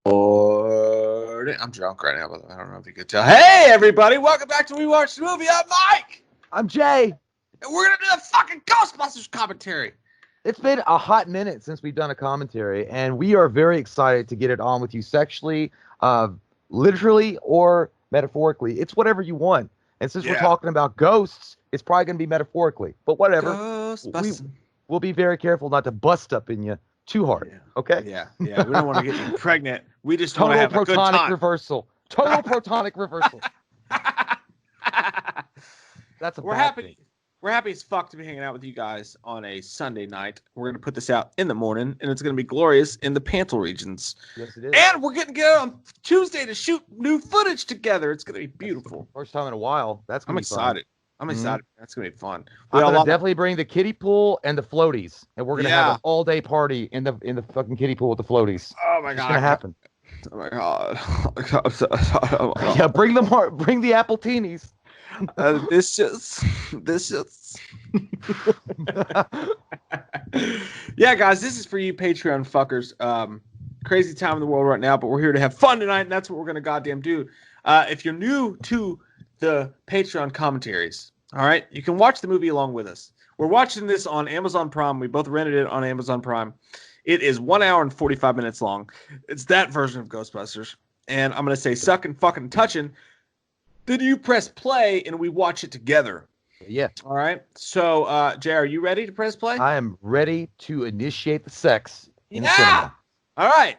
I'm drunk right now, but I don't know if you could tell. Hey, everybody, welcome back to We Watched the Movie. I'm Mike, I'm Jay. and we're going to do a fucking Ghostbusters commentary. It's been a hot minute since we've done a commentary, and we are very excited to get it on with you sexually, literally or metaphorically. It's whatever you want. And since we're talking about ghosts, it's probably going to be metaphorically, but whatever. Ghostbusters. We'll be very careful not to bust up in you too hard. Yeah. Okay? Yeah. We don't want to get you pregnant. We just want to Total have a good protonic time. reversal. Total protonic reversal. That's a We're bad happy. thing. We're happy as fuck to be hanging out with you guys on a Sunday night. We're going to put this out in the morning, and it's going to be glorious in the Pantel regions. Yes, it is. And we're getting together on Tuesday to shoot new footage together. It's going to be beautiful. First time in a while. That's going I'm to be fun. excited. I'm excited. That's going to be fun. I'm going to definitely bring the kiddie pool and the floaties, and we're going to have an all-day party in the fucking kiddie pool with the floaties. Oh, my God. It's going to happen. Oh, my God. Yeah, bring the apple teenies. This just yeah, guys, this is for you Patreon fuckers. Crazy time in the world right now, but we're here to have fun tonight, and that's what we're gonna goddamn do. If you're new to the Patreon commentaries, all right, you can watch the movie along with us. We're watching this on Amazon Prime. We both rented it on Amazon Prime. It is 1 hour and 45 minutes long. It's that version of Ghostbusters, and I'm gonna say sucking, fucking, touching. Then you press play and we watch it together. Yeah. All right. So, Jay, are you ready to press play? I am ready to initiate the sex in the Yeah. cinema. All right.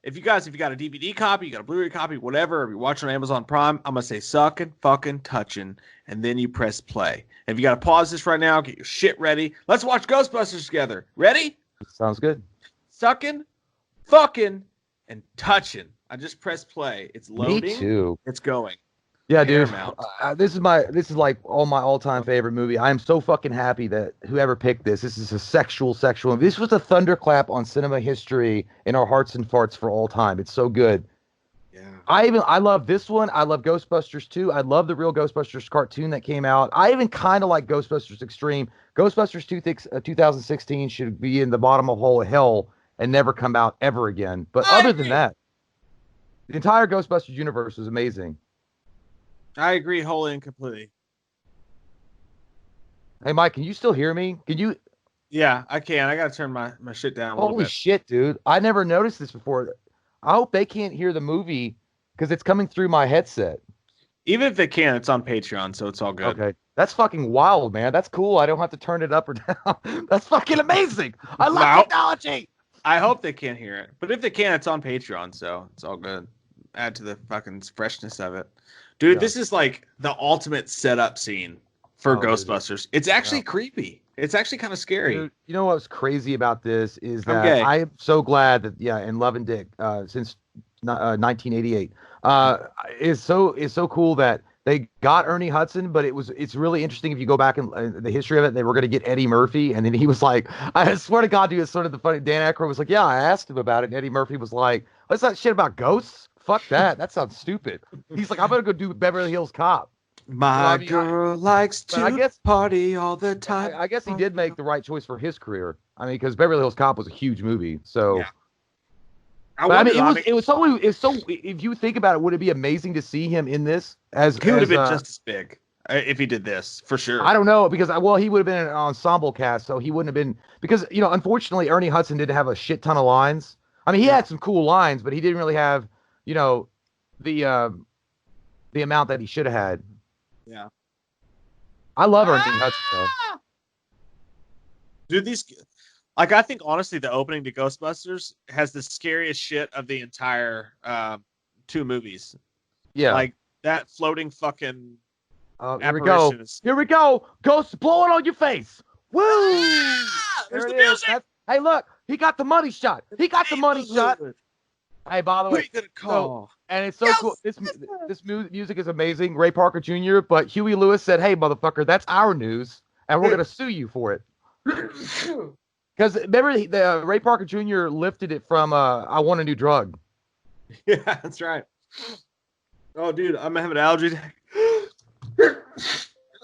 If you got a DVD copy, you got a Blu-ray copy, whatever, if you're watching on Amazon Prime, I'm going to say sucking, fucking, touching, and then you press play. And if you got to pause this right now, get your shit ready. Let's watch Ghostbusters together. Ready? Sounds good. Sucking, fucking, and touching. I just pressed play. It's loading. Me too. It's going. Yeah, dude. This is like my all-time favorite movie. I am so fucking happy that whoever picked this. This is a sexual. This was a thunderclap on cinema history in our hearts and farts for all time. It's so good. Yeah. I love this one. I love Ghostbusters 2. I love the real Ghostbusters cartoon that came out. I even kind of like Ghostbusters Extreme. Ghostbusters 2016 should be in the bottom of hole of hell and never come out ever again. But other than that, the entire Ghostbusters universe is amazing. I agree wholly and completely. Hey, Mike, can you still hear me? Can you? Yeah, I can. I got to turn my shit down a little bit. Holy shit, dude. I never noticed this before. I hope they can't hear the movie because it's coming through my headset. Even if they can, it's on Patreon, so it's all good. Okay. That's fucking wild, man. That's cool. I don't have to turn it up or down. That's fucking amazing. I love technology. I hope they can't hear it. But if they can, it's on Patreon, so it's all good. Add to the fucking freshness of it. Dude, This is like the ultimate setup scene for Ghostbusters. It's actually creepy. It's actually kind of scary. Dude, you know what's crazy about this is that I am so glad that in Love and Dick since 1988 is so cool that they got Ernie Hudson, but it's really interesting if you go back in the history of it. They were going to get Eddie Murphy, and then he was like, I swear to God, dude, it's sort of the funny. Dan Aykroyd was like, yeah, I asked him about it, and Eddie Murphy was like, what's that shit about ghosts? Fuck that. That sounds stupid. He's like, I'm going to go do Beverly Hills Cop. My girl likes to party all the time. I guess he did make the right choice for his career. I mean, because Beverly Hills Cop was a huge movie. So, it was so. If you think about it, would it be amazing to see him in this? He would have been just as big if he did this for sure. I don't know because he would have been an ensemble cast, so he wouldn't have been because unfortunately Ernie Hudson didn't have a shit ton of lines. I mean, he had some cool lines, but he didn't really have the amount that he should have had. Yeah. I love Ernie Hudson, though. Dude, I think honestly the opening to Ghostbusters has the scariest shit of the entire 2 movies. Yeah. Like that floating fucking here we go. Here we go. Ghosts blowing on your face. Woo! There's the music. Hey, look. He got the money shot. Hey, by the way, and it's so cool. This music is amazing. Ray Parker Jr., but Huey Lewis said, hey, motherfucker, that's our news, and we're going to sue you for it. Because remember, Ray Parker Jr. lifted it from I Want a New Drug. Yeah, that's right. Oh, dude, I'm having an allergy.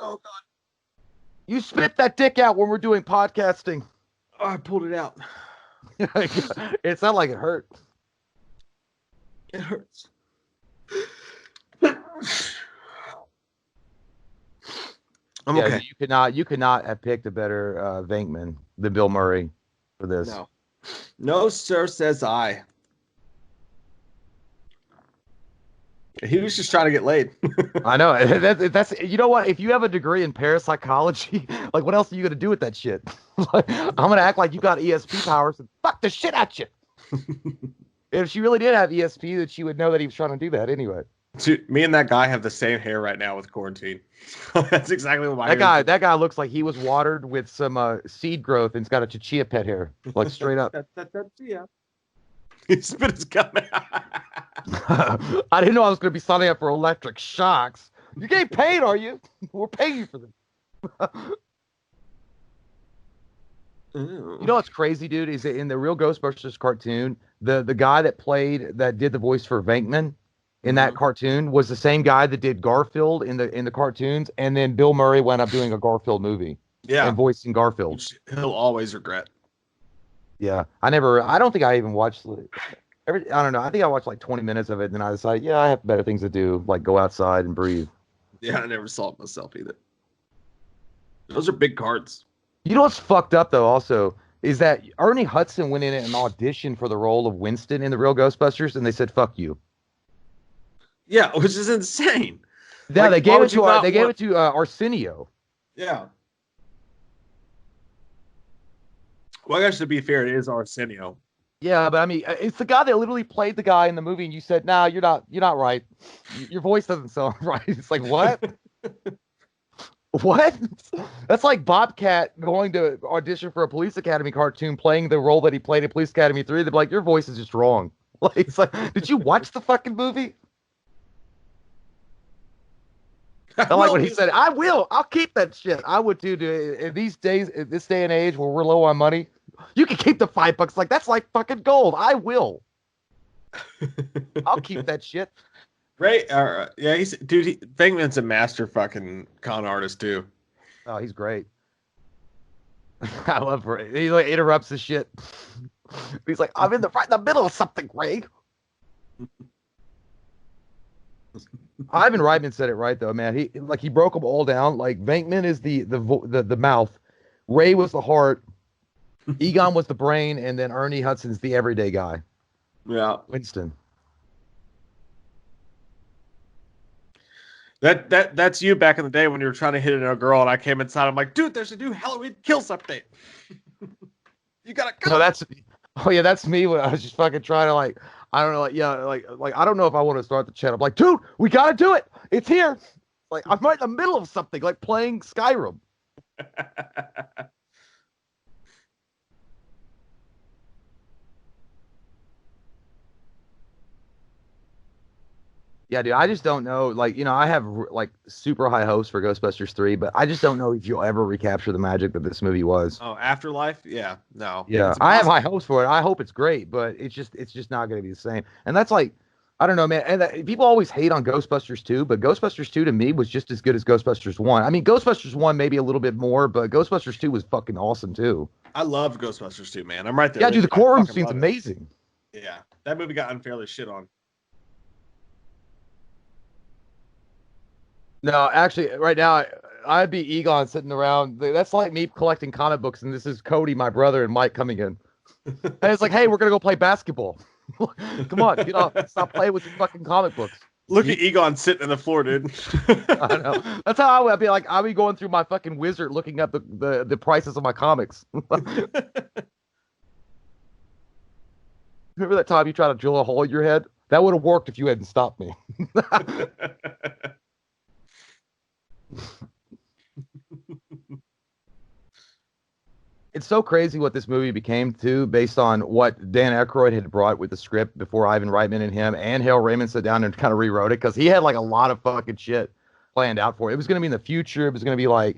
Oh, God. You spit that dick out when we're doing podcasting. Oh, I pulled it out. It sounded like it hurt. It hurts. Okay. You could not have picked a better Venkman than Bill Murray for this. No, sir, says I. He was just trying to get laid. I know. That's you know what? If you have a degree in parapsychology, like what else are you gonna do with that shit? Like, I'm gonna act like you got ESP powers and fuck the shit out you. If she really did have ESP, then she would know that he was trying to do that anyway. Dude, me and that guy have the same hair right now with quarantine. That's exactly what my that guy looks like he was watered with some seed growth and's got a chia pet hair, like straight up. Yeah. He spit his gum out. I didn't know I was going to be signing up for electric shocks. You getting paid, are you? We're paying you for this. You know what's crazy, dude? Is that in the real Ghostbusters cartoon, the guy that did the voice for Venkman in that cartoon was the same guy that did Garfield in the cartoons, and then Bill Murray went up doing a Garfield movie. Yeah. And voicing Garfield. Which he'll always regret. Yeah. I don't think I even watched I don't know. I think I watched like 20 minutes of it, and then I decided, yeah, I have better things to do, like go outside and breathe. Yeah, I never saw it myself either. Those are big cards. You know what's fucked up, though, also, is that Ernie Hudson went in and auditioned for the role of Winston in the real Ghostbusters, and they said, fuck you. Yeah, which is insane. Yeah, like, they gave it to Arsenio. Yeah. Well, I guess to be fair, it is Arsenio. Yeah, but I mean, it's the guy that literally played the guy in the movie, and you said, "Nah, you're not right. Your voice doesn't sound right." It's like, what? What? That's like Bobcat going to audition for a Police Academy cartoon, playing the role that he played in Police Academy 3. They're like, "Your voice is just wrong." Like, it's like, did you watch the fucking movie? I like when he said, I'll keep that shit. I would too, dude. In these days, in this day and age where we're low on money, you can keep the $5. Like, that's like fucking gold. I will. I'll keep that shit. Ray, yeah, Venkman's a master fucking con artist too. Oh, he's great. I love Ray. He like interrupts the shit. He's like, I'm in the middle of something, Ray. Ivan Reitman said it right though, man. He broke them all down. Like Venkman is the mouth, Ray was the heart, Egon was the brain, and then Ernie Hudson's the everyday guy. Yeah, Winston. That's you back in the day when you were trying to hit a girl, and I came inside. I'm like, dude, there's a new Halloween Kills update. You gotta go. No, that's me when I was just fucking trying to like. I don't know, like I don't know if I want to start the chat. I'm like, dude, we gotta do it. It's here. Like I'm right in the middle of something, like playing Skyrim. Yeah, dude, I just don't know. Like, you know, I have like super high hopes for Ghostbusters 3, but I just don't know if you'll ever recapture the magic that this movie was. Oh, Afterlife? Yeah, no. Yeah, I have high hopes for it. I hope it's great, but it's just not going to be the same. And that's like, I don't know, man. And people always hate on Ghostbusters 2, but Ghostbusters 2 to me was just as good as Ghostbusters 1. I mean, Ghostbusters 1 maybe a little bit more, but Ghostbusters 2 was fucking awesome too. I love Ghostbusters 2, man. I'm right there. Yeah, dude, the courtroom scene's amazing. Yeah, that movie got unfairly shit on. No, actually, right now, I'd be Egon sitting around. That's like me collecting comic books, and this is Cody, my brother, and Mike coming in. And it's like, hey, we're going to go play basketball. Come on, get off. Stop playing with your fucking comic books. Look at Egon sitting on the floor, dude. I know. That's how I would be like, I'll be going through my fucking wizard looking up the prices of my comics. Remember that time you tried to drill a hole in your head? That would have worked if you hadn't stopped me. It's so crazy what this movie became too, based on what Dan Aykroyd had brought with the script before Ivan Reitman and him and Hal Raymond sat down and kind of rewrote it, because he had like a lot of fucking shit planned out for it. It was going to be in the future. It was going to be like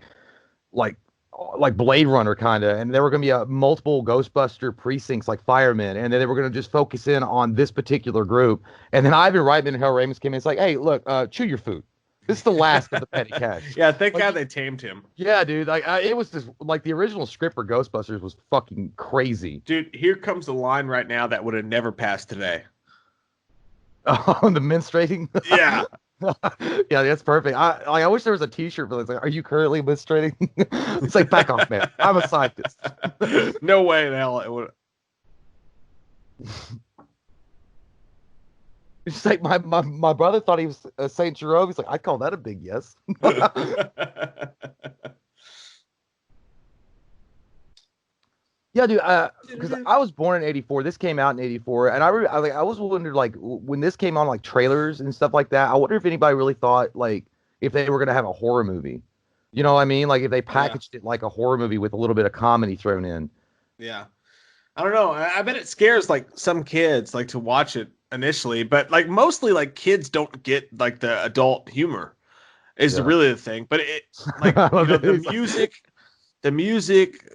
Blade Runner kind of, and there were going to be multiple Ghostbuster precincts like firemen, and then they were going to just focus in on this particular group. And then Ivan Reitman and Hal Raymond came in. It's like, hey, look, chew your food. This is the last of the petty cash. Yeah, thank God they tamed him. Yeah, dude. Like, it was just like the original script for Ghostbusters was fucking crazy. Dude, here comes the line right now that would have never passed today. Oh, the menstruating. Yeah. Yeah, that's perfect. I wish there was a T-shirt for this. Like, are you currently menstruating? It's like, back off, man. I'm a scientist. No way in hell it would. It's like my brother thought he was Saint Jerome. He's like, I call that a big yes. Yeah, dude. Because I was born in '84. This came out in '84, and I was wondering, like, when this came on, like, trailers and stuff like that. I wonder if anybody really thought, like, if they were gonna have a horror movie. You know what I mean? Like, if they Yeah. packaged it like a horror movie with a little bit of comedy thrown in. Yeah. I don't know. I bet it scares like some kids like to watch it initially, but like mostly like kids don't get like the adult humor is Yeah. really the thing. But it like the music,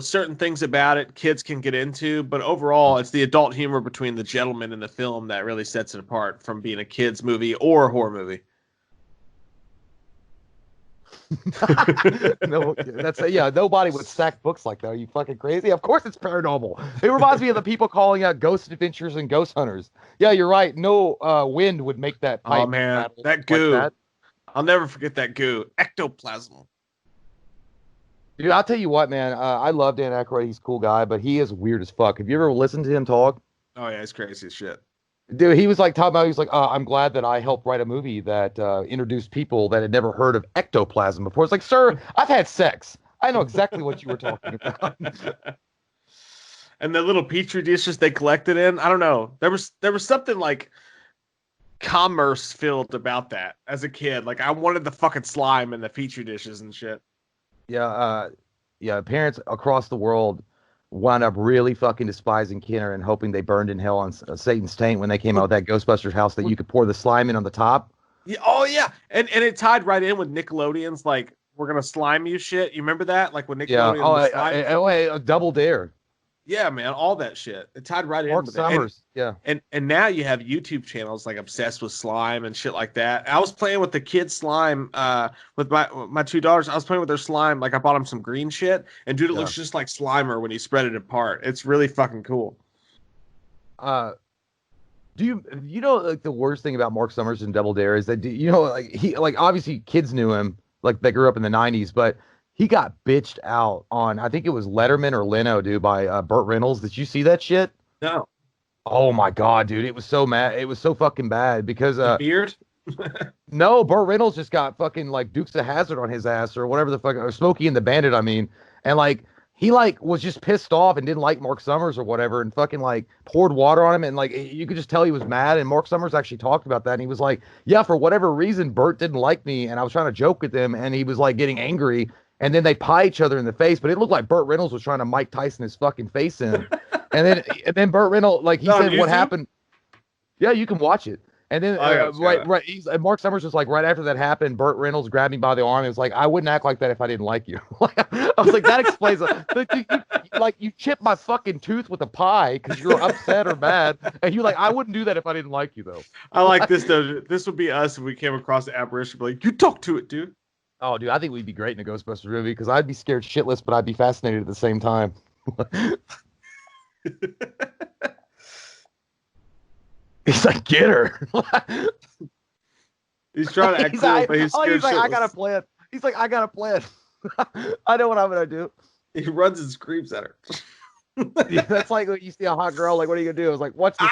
certain things about it kids can get into, but overall it's the adult humor between the gentleman and the film that really sets it apart from being a kids movie or a horror movie. No, yeah. Nobody would stack books like that. Are you fucking crazy? Of course, it's paranormal. It reminds me of the people calling out Ghost Adventures and Ghost Hunters. Yeah, you're right. No wind would make that pipe. Oh man, that like goo! that. I'll never forget that goo. Ectoplasm. Dude, I'll tell you what, man. I love Dan Aykroyd. He's a cool guy, but he is weird as fuck. Have you ever listened to him talk? Oh yeah, it's crazy as shit. Dude, he was like talking about, he was like, I'm glad that I helped write a movie that introduced people that had never heard of ectoplasm before. It's like, sir, I've had sex. I know exactly what you were talking about. And the little petri dishes they collected in, I don't know. There was something like commerce filled about that as a kid. Like I wanted the fucking slime in the petri dishes and shit. Yeah, yeah. Parents across the world wound up really fucking despising Kenner and hoping they burned in hell on Satan's taint when they came out with that Ghostbusters house that you could pour the slime in on the top. Yeah, oh yeah, and it tied right in with Nickelodeon's like we're gonna slime you shit. You remember that? Like when Nickelodeon was a Double Dare. Yeah, man, all that shit. It tied right in Mark with Summers. It. Yeah. And now you have YouTube channels like obsessed with slime and shit like that. I was playing with the kids slime with my two daughters. I was playing with their slime. Like I bought them some green shit, and dude, it looks just like Slimer when you spread it apart. It's really fucking cool. Do you know, like, the worst thing about Mark Summers and Double Dare is that, like, he, like, obviously kids knew him, like they grew up in the '90s, but he got bitched out on, I think it was Letterman or Leno, dude, by Burt Reynolds. Did you see that shit? No. Oh my God, dude. It was so mad. It was so fucking bad because the beard? No, Burt Reynolds just got fucking like Dukes of Hazzard on his ass or whatever the fuck, or Smokey and the Bandit, I mean. And like he like was just pissed off and didn't like Mark Summers or whatever and fucking like poured water on him, and like you could just tell he was mad. And Mark Summers actually talked about that, and he was like, yeah, for whatever reason Burt didn't like me and I was trying to joke with him and he was like getting angry. And then they pie each other in the face, but it looked like Burt Reynolds was trying to Mike Tyson his fucking face in. and then Burt Reynolds, like, he said what happened. Yeah, you can watch it. And then right, Mark Summers was like, right after that happened, Burt Reynolds grabbed me by the arm and was like, I wouldn't act like that if I didn't like you. I was like, that explains like you chipped my fucking tooth with a pie because you're upset or mad, and you're like, I wouldn't do that if I didn't like you though. I like this though. This would be us if we came across the apparition, like, you talk to it, dude. Oh, dude, I think we'd be great in a Ghostbusters movie because I'd be scared shitless, but I'd be fascinated at the same time. He's like, get her. He's trying to act cool, but he's scared he's like, shitless. I got a plan. He's like, I got a plan. I know what I'm gonna do. He runs and screams at her. Yeah, that's like when you see a hot girl, like, what are you gonna do? I was like, what's this?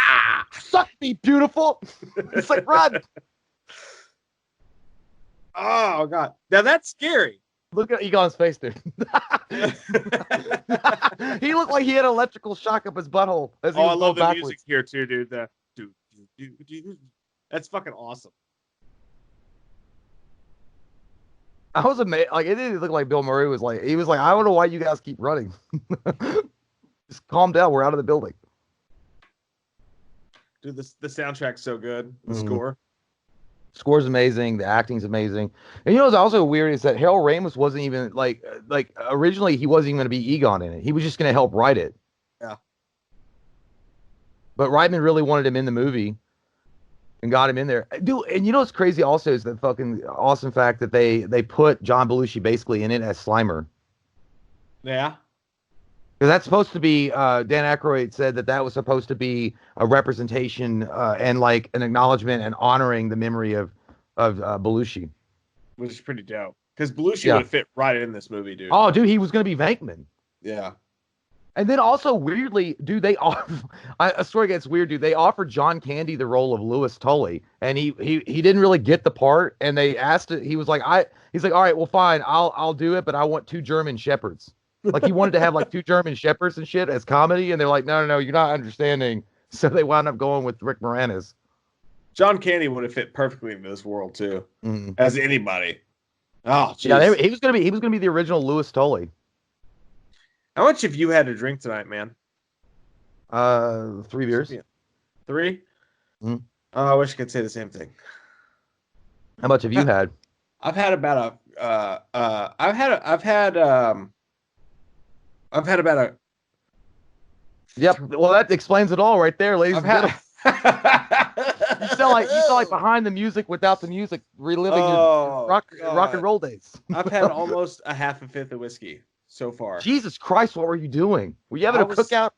Suck me, beautiful. It's like, run. Oh god, now that's scary. Look at Egon's face, dude. He looked like he had an electrical shock up his butthole. As he I love the backwards. music here too, dude. That's fucking awesome. I was amazed. Like, it didn't look like Bill Murray was like. He was like, I don't know why you guys keep running. Just calm down. We're out of the building. Dude, the soundtrack's so good. The score. Score's amazing. The acting's amazing. And what's also weird is that Harold Ramis wasn't even like originally he wasn't even going to be Egon in it. He was just going to help write it. Yeah. But Reitman really wanted him in the movie and got him in there. Dude, and what's crazy also is the fucking awesome fact that they put John Belushi basically in it as Slimer. Yeah. Because that's supposed to be, Dan Aykroyd said that was supposed to be a representation and like an acknowledgement and honoring the memory of Belushi. Which is pretty dope. Because Belushi Yeah. would have fit right in this movie, dude. Oh, dude, he was going to be Venkman. Yeah. And then also weirdly, dude, a story gets weird, dude. They offered John Candy the role of Louis Tully, and he didn't really get the part. And they asked it. He was like, he's like, all right, well, fine, I'll do it, but I want 2 German shepherds. Like he wanted to have like 2 German shepherds and shit as comedy, and they're like, no, you're not understanding. So they wound up going with Rick Moranis. John Candy would have fit perfectly in this world too, as anybody. Oh, geez. Yeah, he was gonna be the original Louis Tully. How much have you had to drink tonight, man? 3 beers. 3? Mm-hmm. Oh, I wish I could say the same thing. How much have you had? I've had about I've had about a. Yep. Well, that explains it all right there, ladies and gentlemen. You sound like behind the music without the music, reliving your rock and roll days. I've had almost a half a fifth of whiskey so far. Jesus Christ, what were you doing? Were you having a cookout?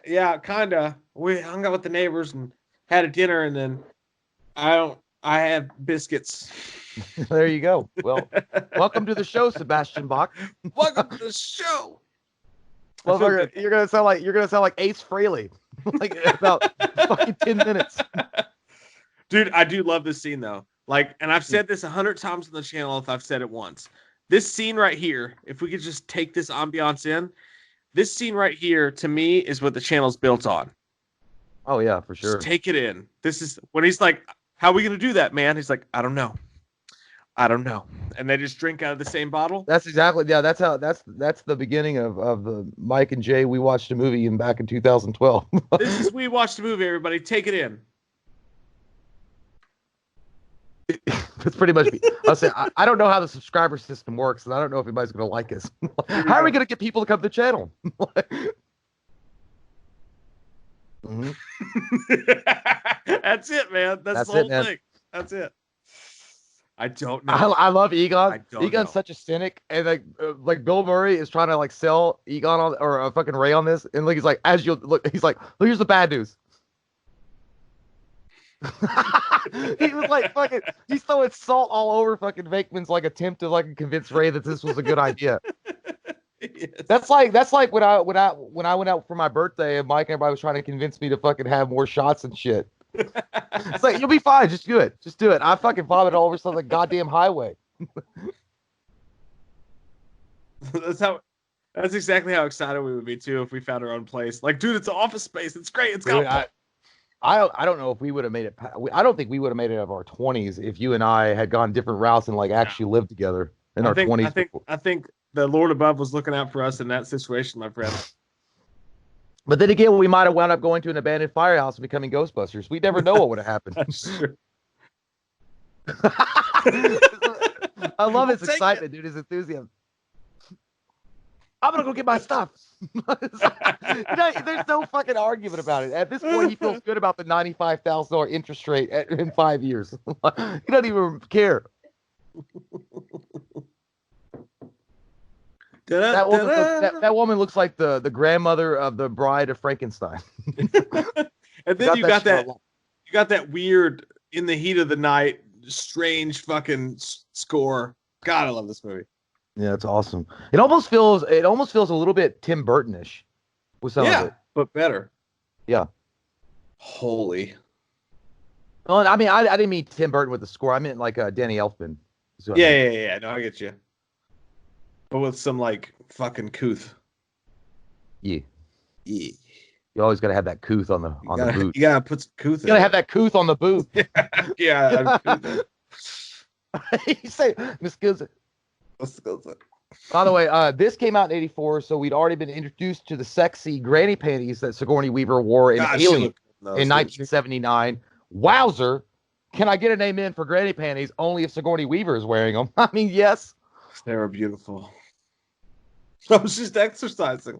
Yeah, kinda. We hung out with the neighbors and had a dinner, and then I had biscuits. There you go. Well, welcome to the show, Sebastian Bach. Welcome to the show. Well, you're gonna sound like Ace Frehley, like about fucking 10 minutes. Dude, I do love this scene though. Like, and I've said this 100 times on the channel if I've said it once. This scene right here, if we could just take this ambiance in, this scene right here to me is what the channel's built on. Oh yeah, for sure. Just take it in. This is when he's like, "How are we gonna do that, man?" He's like, "I don't know. And they just drink out of the same bottle. That's exactly, yeah. That's the beginning of the Mike and Jay. We watched a movie back in 2012. This is We Watched a Movie. Everybody, take it in. That's pretty much me. I'll say I don't know how the subscriber system works, and I don't know if anybody's going to like us. How are we going to get people to come to the channel? Mm-hmm. That's it, man. That's the whole thing. That's it. I don't know. I love Egon. Egon's know. such a cynic, and like Bill Murray is trying to like sell Egon or a fucking Ray on this, and like he's like, as you look, he's like, look, here's the bad news. He was like fucking, he's throwing salt all over fucking Venkman's like attempt to like convince Ray that this was a good idea. Yes. That's like when I went out for my birthday and Mike and everybody was trying to convince me to fucking have more shots and shit. It's like, you'll be fine, just do it. I fucking vomited all over some like goddamn highway. That's exactly how excited we would be too if we found our own place. Like, dude, it's an office space. It's great. It's got. I don't know if we would have made it. I don't think we would have made it out of our 20s if you and I had gone different routes and like actually lived together in our 20s. I think the Lord above was looking out for us in that situation, my friend. But then again, we might have wound up going to an abandoned firehouse and becoming Ghostbusters. We never know what would have happened. That's true. I love his excitement, dude. His enthusiasm. I'm gonna go get my stuff. There's no fucking argument about it. At this point, he feels good about the $95,000 interest rate in 5 years. He doesn't even care. That woman looks like the grandmother of the Bride of Frankenstein. And then you got that weird, in the heat of the night, strange fucking score. God, I love this movie. Yeah, it's awesome. It almost feels a little bit Tim Burton-ish with some of it. But better. Yeah. Holy. Well, I mean, I didn't mean Tim Burton with the score. I meant like Danny Elfman. Yeah. No, I get you. But with some like fucking couth. Yeah. You always gotta have that couth on the boot. You gotta put some couth. You gotta have that couth on the boot. Yeah. You say, Miss Gilson. By the way, this came out in '84, so we'd already been introduced to the sexy granny panties that Sigourney Weaver wore in Alien in 1979. Wowzer! Can I get an amen for granny panties? Only if Sigourney Weaver is wearing them. I mean, yes. They were beautiful. I was just exercising.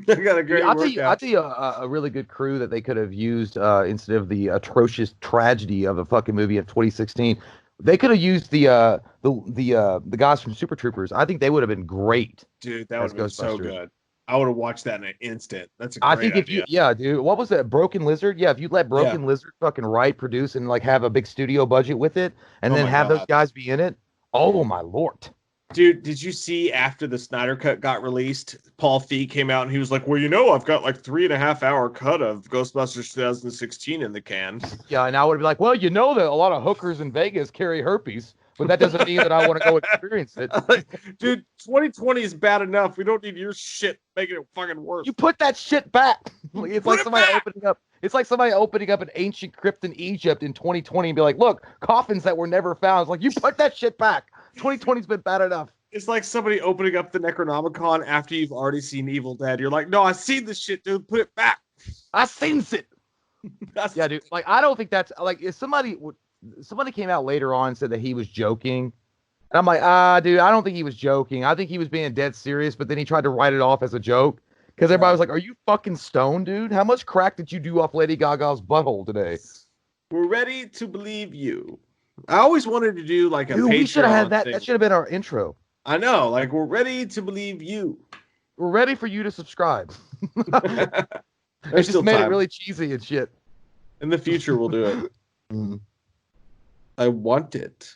I got a great workout. I'll tell you a really good crew that they could have used instead of the atrocious tragedy of a fucking movie of 2016. They could have used the guys from Super Troopers. I think they would have been great. Dude, that would have been so good. I would have watched that in an instant. That's a I great think if idea. dude, what was that? Broken Lizard? Yeah, if you let Broken Lizard fucking write, produce, and like have a big studio budget with it, and then have those guys be in it. Oh my lord. Dude, did you see after the Snyder Cut got released, Paul Feig came out and he was like, well, I've got like 3.5 hour cut of Ghostbusters 2016 in the can. Yeah, and I would be like, well, that a lot of hookers in Vegas carry herpes, but that doesn't mean that I want to go experience it. Dude, 2020 is bad enough. We don't need your shit making it fucking worse. You put that shit back. It's like somebody opening up. It's like somebody opening up an ancient crypt in Egypt in 2020 and be like, look, coffins that were never found. It's like, you put that shit back. 2020's been bad enough. It's like somebody opening up the Necronomicon after you've already seen Evil Dead. You're like, no, I seen this shit, dude. Put it back. I seen it. Yeah, dude. Like, I don't think that's like if somebody came out later on and said that he was joking. And I'm like, dude, I don't think he was joking. I think he was being dead serious, but then he tried to write it off as a joke. Because everybody was like, are you fucking stoned, dude? How much crack did you do off Lady Gaga's butthole today? We're ready to believe you. I always wanted to do like a Patreon we should have had that. thing. That should have been our intro. I know. Like, we're ready to believe you. We're ready for you to subscribe. It just made it really cheesy and shit. In the future, we'll do it. Mm. I want it.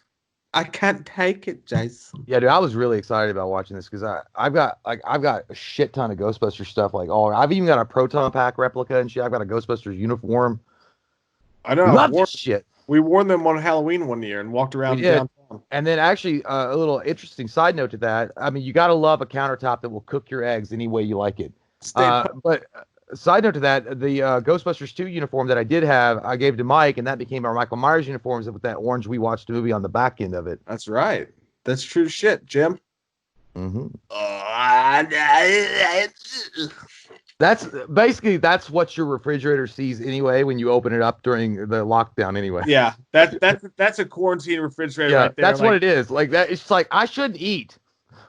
I can't take it, Jason. Yeah, dude, I was really excited about watching this because I've got a shit ton of Ghostbusters stuff. Like, I've even got a Proton Pack replica and shit. I've got a Ghostbusters uniform. I know. Love this shit. We wore them on Halloween one year and walked around downtown. And then actually, a little interesting side note to that. I mean, you got to love a countertop that will cook your eggs any way you like it. But side note to that, the Ghostbusters 2 uniform that I did have, I gave to Mike, and that became our Michael Myers uniforms with that orange We Watched the movie on the back end of it. That's right. That's true shit, Jim. Mm-hmm. That's what your refrigerator sees anyway when you open it up during the lockdown anyway. Yeah, that's a quarantine refrigerator right there. That's what it is. Like that, it's like I shouldn't eat.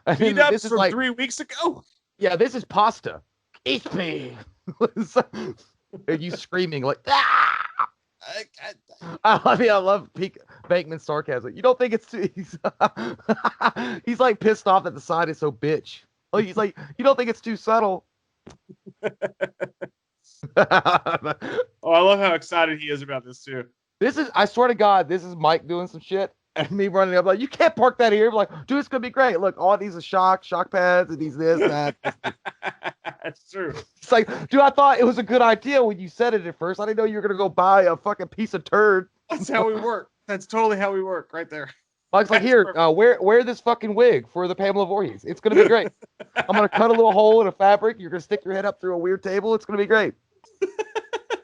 I mean, this is like 3 weeks ago. Yeah, this is pasta. Eat me. And you screaming like I mean, I love Bankman's sarcasm. You don't think it's too, he's like pissed off that the side is so bitch. Like he's like, you don't think it's too subtle. I love how excited he is about this too. I swear to God, this is Mike doing some shit and me running up like, you can't park that here. I'm like, dude, it's gonna be great. Look, all these are shock pads, and these this, that. That's true. It's like, dude, I thought it was a good idea when you said it at first. I didn't know you were gonna go buy a fucking piece of turd. That's how we work. That's totally how we work, right there. Mike's like, here, wear this fucking wig for the Pamela Voorhees. It's gonna be great. I'm gonna cut a little hole in a fabric. You're gonna stick your head up through a weird table. It's gonna be great.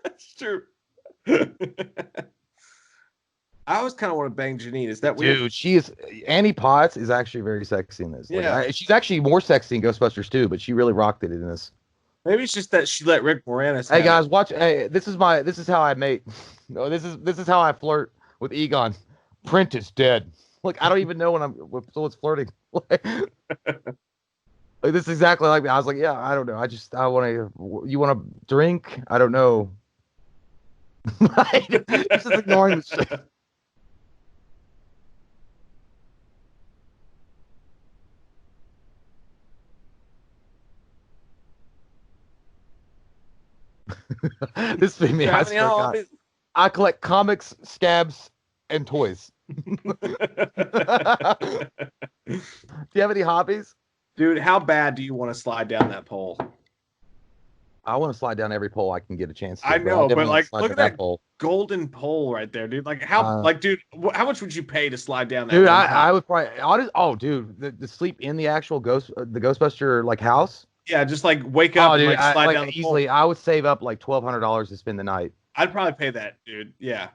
It's true. I always kind of want to bang Janine. Is that weird? Dude, Annie Potts is actually very sexy in this. Yeah. Like, she's actually more sexy in Ghostbusters 2, but she really rocked it in this. Maybe it's just that she let Rick Moranis. Hey guys, watch. Hey, this is how I mate. No, this is how I flirt with Egon. Print is dead. Look, I don't even know when someone's flirting. Like, this is exactly like me. I was like, yeah, I don't know. I want to. You want to drink? I don't know. Just ignoring the shit. This made me. I collect comics, scabs, and toys. Do you have any hobbies? Dude, how bad do you want to slide down that pole? I want to slide down every pole I can get a chance to. I know, but like, look at that golden pole right there, dude. Like, how much would you pay to slide down that? Dude, I would probably. Dude, the sleep in the actual the Ghostbuster like house. Yeah, just like wake up and dude, slide down the easily. pole. I would save up like $1,200 to spend the night. I'd probably pay that, dude. Yeah.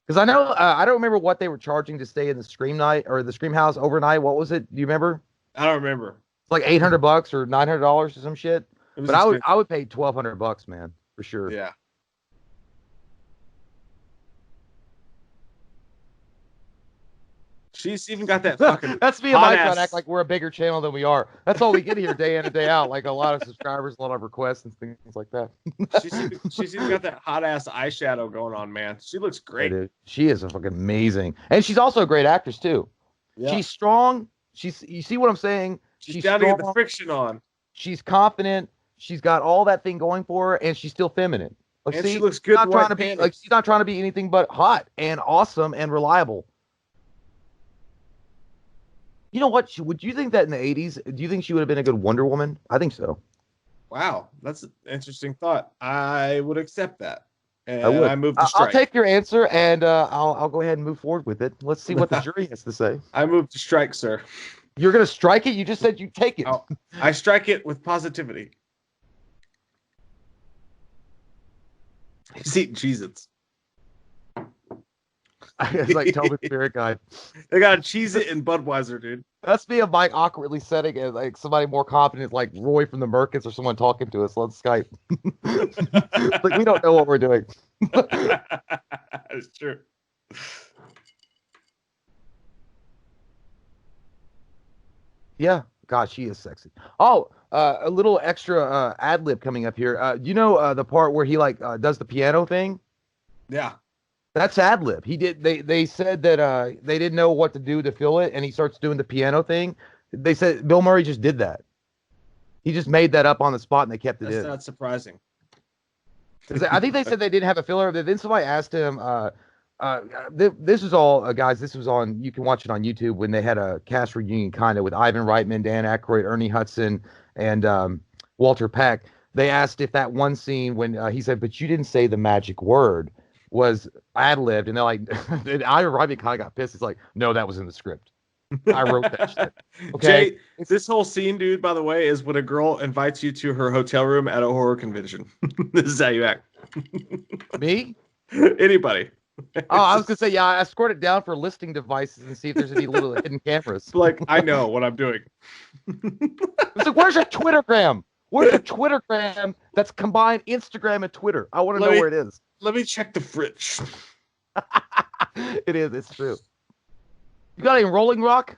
Because I know I don't remember what they were charging to stay in the Scream night or the Scream house overnight. What was it? Do you remember? I don't remember. It's like $800 or $900 or some shit. But I would pay $1,200, man, for sure. Yeah. She's even got that fucking. That's me and Mike trying to act like we're a bigger channel than we are. That's all we get here day in and day out. Like a lot of subscribers, a lot of requests and things like that. She's even got that hot ass eyeshadow going on, man. She looks great. She is a fucking amazing, and she's also a great actress too. Yeah. She's strong. You see what I'm saying? She's down to get the friction on. She's confident. She's got all that thing going for her, and she's still feminine. Like, and she looks good. Not trying to be like she's not trying to be anything but hot and awesome and reliable. You know what? Would you think that in the 80s, do you think she would have been a good Wonder Woman? I think so. Wow, that's an interesting thought. I would accept that. And I move to strike. I'll take your answer, and I'll go ahead and move forward with it. Let's see what the jury has to say. I move to strike, sir. You're going to strike it? You just said you take it. I strike it with positivity. He's eating Cheez-Its. It's like Tobin Spirit Guide. They got Cheez-It and Budweiser, dude. That's me and Mike awkwardly setting it like somebody more confident, like Roy from the Merkins or someone talking to us on Skype. Like we don't know what we're doing. It's true. Yeah. God, she is sexy. Oh, a little extra ad lib coming up here. You know the part where he like does the piano thing? Yeah. That's ad lib. He did. They said that they didn't know what to do to fill it, and he starts doing the piano thing. They said Bill Murray just did that. He just made that up on the spot, and they kept it in. That's not surprising. I think they said they didn't have a filler. Then somebody asked him. This is all, guys. This was on. You can watch it on YouTube when they had a cast reunion, kind of with Ivan Reitman, Dan Aykroyd, Ernie Hudson, and Walter Peck. They asked if that one scene when he said, "But you didn't say the magic word," was ad-libbed, and they're like, Ivan Reitman kind of got pissed. It's like, no, that was in the script. I wrote that shit. Okay. Jay, this whole scene, dude, by the way, is when a girl invites you to her hotel room at a horror convention. This is how you act. Me? Anybody. Oh, I was gonna say, yeah, I scored it down for listing devices and see if there's any little hidden cameras. Like, I know what I'm doing. It's like, where's your Twittergram? Where's your Twittergram that's combined Instagram and Twitter? I want to know where it is. Let me check the fridge. It is. It's true. You got any Rolling Rock?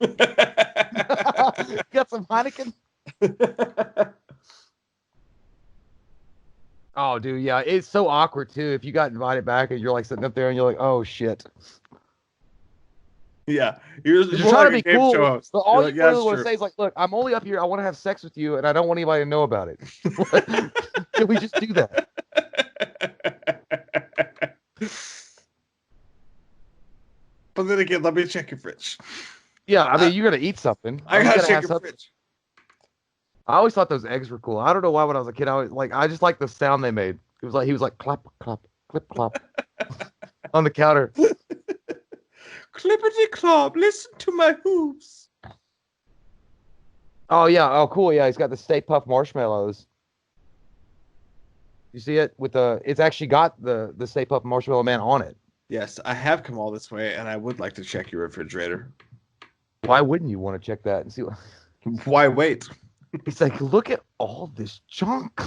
You got some Heineken? Oh, dude, yeah. It's so awkward, too. If you got invited back and you're, like, sitting up there and you're like, oh, shit. Yeah. You're trying to be cool, but all you really want to say is, like, look, I'm only up here. I want to have sex with you, and I don't want anybody to know about it. Can we just do that? But then again, let me check your fridge. Yeah, I mean, you're going to eat something. I got to check your fridge. I always thought those eggs were cool. I don't know why when I was a kid, I just like the sound they made. It was like, he was like, clap, clap, clip, clop on the counter. Clippity clop, listen to my hooves. Oh, yeah. Oh, cool. Yeah, he's got the Stay Puft marshmallows. You see it? It's actually got the Stay Puft Marshmallow Man on it. Yes, I have come all this way, and I would like to check your refrigerator. Why wouldn't you want to check that and see what... Why wait? He's like, look at all this junk.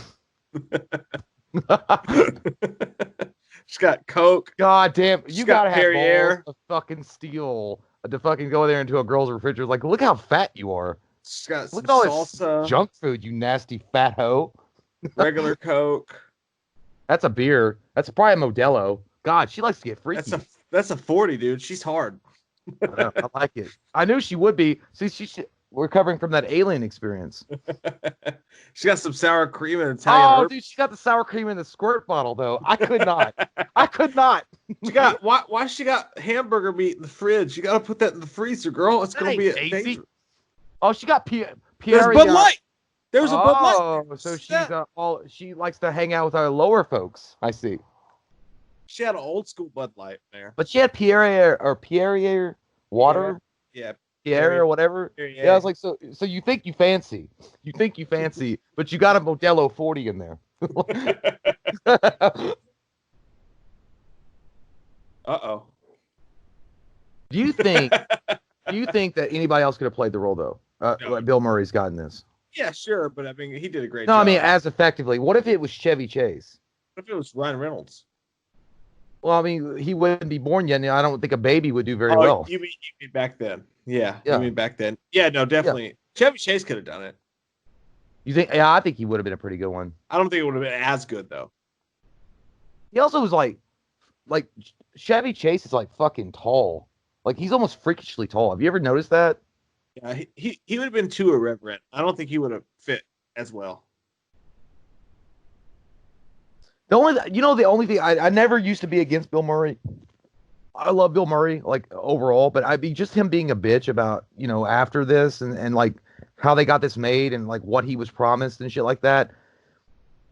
She's got Coke. God damn, you gotta have Perrier. balls of fucking steel to fucking go there into a girl's refrigerator. Like, look how fat you are. She's got look at all salsa. This junk food, you nasty fat hoe. Regular Coke. That's a beer. That's probably a Modelo. God, she likes to get freaky. That's a 40, dude. She's hard. I like it. I knew she would be. See, we're recovering from that alien experience. She got some sour cream and Italian herb. Dude, she got the sour cream in the squirt bottle, though. I could not. I could not. She got why she got hamburger meat in the fridge? You got to put that in the freezer, girl. It's going to be dangerous. Oh, she got Pierre. There's Bud Light. There's a Bud Light. Oh, so she likes to hang out with our lower folks. I see. She had an old school Bud Light there. But she had Perrier water. Yeah. Pierre or whatever. Yeah, I was like, so you think you fancy. You think you fancy, but you got a Modelo 40 in there. Uh-oh. Do you think that anybody else could have played the role, though? No. Like Bill Murray's gotten this. Yeah, sure, but I mean, he did a great job. No, I mean, as effectively. What if it was Chevy Chase? What if it was Ryan Reynolds? Well, I mean, he wouldn't be born yet, and I don't think a baby would do very Oh, well. you mean back then? Yeah, you Yeah, mean back then? Yeah, no, yeah. definitely. Chevy Chase could have done it. You think? Yeah, I think he would have been a pretty good one. I don't think it would have been as good though. He also was like Chevy Chase is like fucking tall. Like he's almost freakishly tall. Have you ever noticed that? Yeah, he would have been too irreverent. I don't think he would have fit as well. The only thing I never used to be against Bill Murray. I love Bill Murray, like overall, but I mean just him being a bitch about, after this and like how they got this made and like what he was promised and shit like that.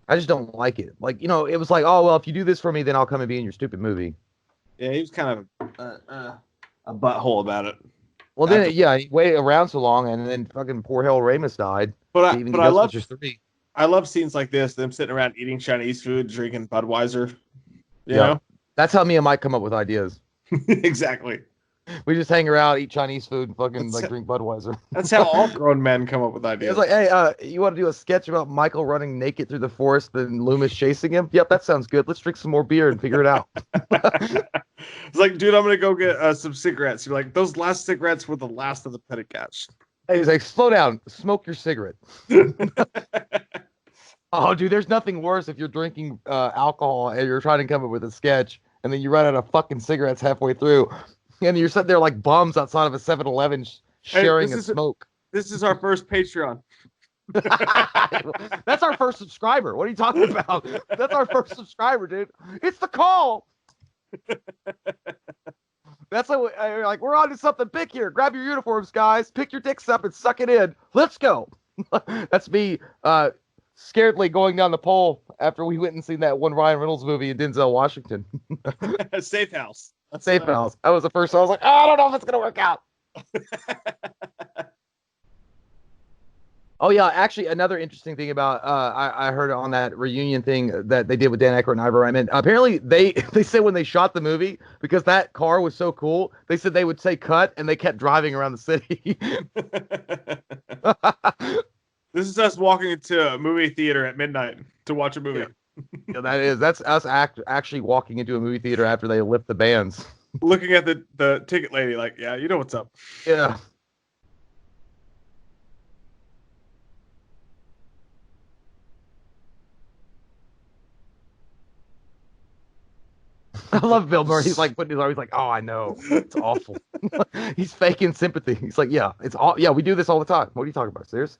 I just don't like it. Like, it was like, oh well, if you do this for me, then I'll come and be in your stupid movie. Yeah, he was kind of a butthole about it. Well, then, yeah, he waited around so long, and then fucking poor Harold Ramis died. But I love Ghostbusters 3. I love scenes like this, them sitting around eating Chinese food, drinking Budweiser. You Yeah. know? That's how me and Mike come up with ideas. Exactly. We just hang around, eat Chinese food, and fucking drink Budweiser. That's how all grown men come up with ideas. It's like, hey, you want to do a sketch about Michael running naked through the forest and Loomis chasing him? Yep, that sounds good. Let's drink some more beer and figure it out. It's like, dude, I'm gonna go get some cigarettes. You're like, those last cigarettes were the last of the petty cash. Hey, he's like, slow down, smoke your cigarette. Oh, dude, there's nothing worse if you're drinking alcohol and you're trying to come up with a sketch and then you run out of fucking cigarettes halfway through and you're sitting there like bums outside of a 7-Eleven sharing a smoke. This is our first Patreon. That's our first subscriber. What are you talking about? That's our first subscriber, dude. It's the call. That's like we're on to something big here. Grab your uniforms, guys. Pick your dicks up and suck it in. Let's go. That's me scaredly going down the pole after we went and seen that one Ryan Reynolds movie in Denzel Washington. Safe House. Safe House. That was the first. I was like, oh, I don't know if it's gonna work out. Oh yeah, actually, another interesting thing about I heard on that reunion thing that they did with Dan Aykroyd and Ivor Reitman. Apparently, they said when they shot the movie, because that car was so cool, they said they would say cut, and they kept driving around the city. This is us walking into a movie theater at midnight to watch a movie. Yeah, that's us actually walking into a movie theater after they lift the bands. Looking at the ticket lady, like, yeah, you know what's up. Yeah. I love Bill Murray. He's like putting his arm. He's like, "Oh, I know, it's awful." He's faking sympathy. He's like, "Yeah, it's all. Yeah, we do this all the time. What are you talking about? Serious?"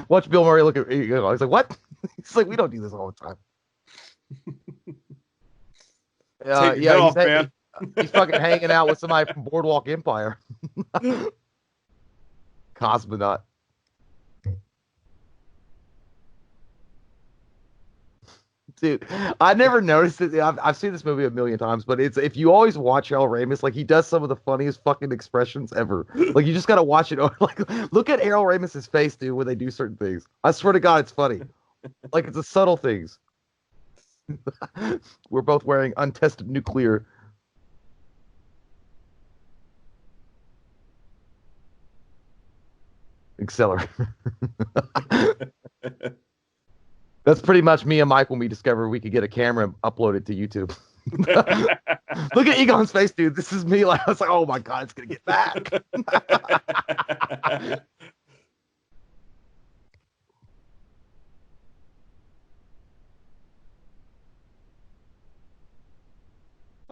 Watch Bill Murray look at. He's like, "What?" He's like, "We don't do this all the time." Yeah, he's fucking hanging out with somebody from Boardwalk Empire. Cosmonaut. Dude, I never noticed it. I've seen this movie a million times, but it's if you always watch Harold Ramis, like he does some of the funniest fucking expressions ever. Like you just gotta watch it. Like look at Harold Ramis's face, dude, when they do certain things. I swear to God, it's funny. Like it's the subtle things. We're both wearing untested nuclear. Accelerator. That's pretty much me and Mike when we discovered we could get a camera and upload it to YouTube. Look at Egon's face, dude. This is me. Like I was like, oh my God, it's gonna get back.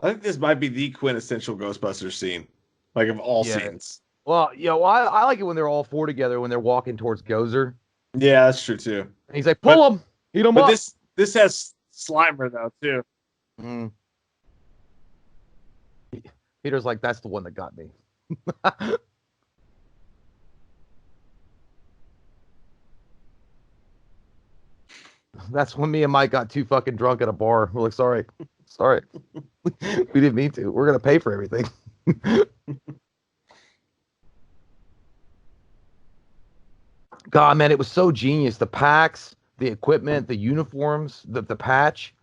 I think this might be the quintessential Ghostbusters scene, like of all scenes. Well, I like it when they're all four together when they're walking towards Gozer. Yeah, that's true too. And he's like, pull him, eat him up. This has Slimer though too. Mm. Peter's like, that's the one that got me. That's when me and Mike got too fucking drunk at a bar. We're like, sorry. We didn't mean to. We're gonna pay for everything. God, man, it was so genius. The packs, the equipment, the uniforms, the patch.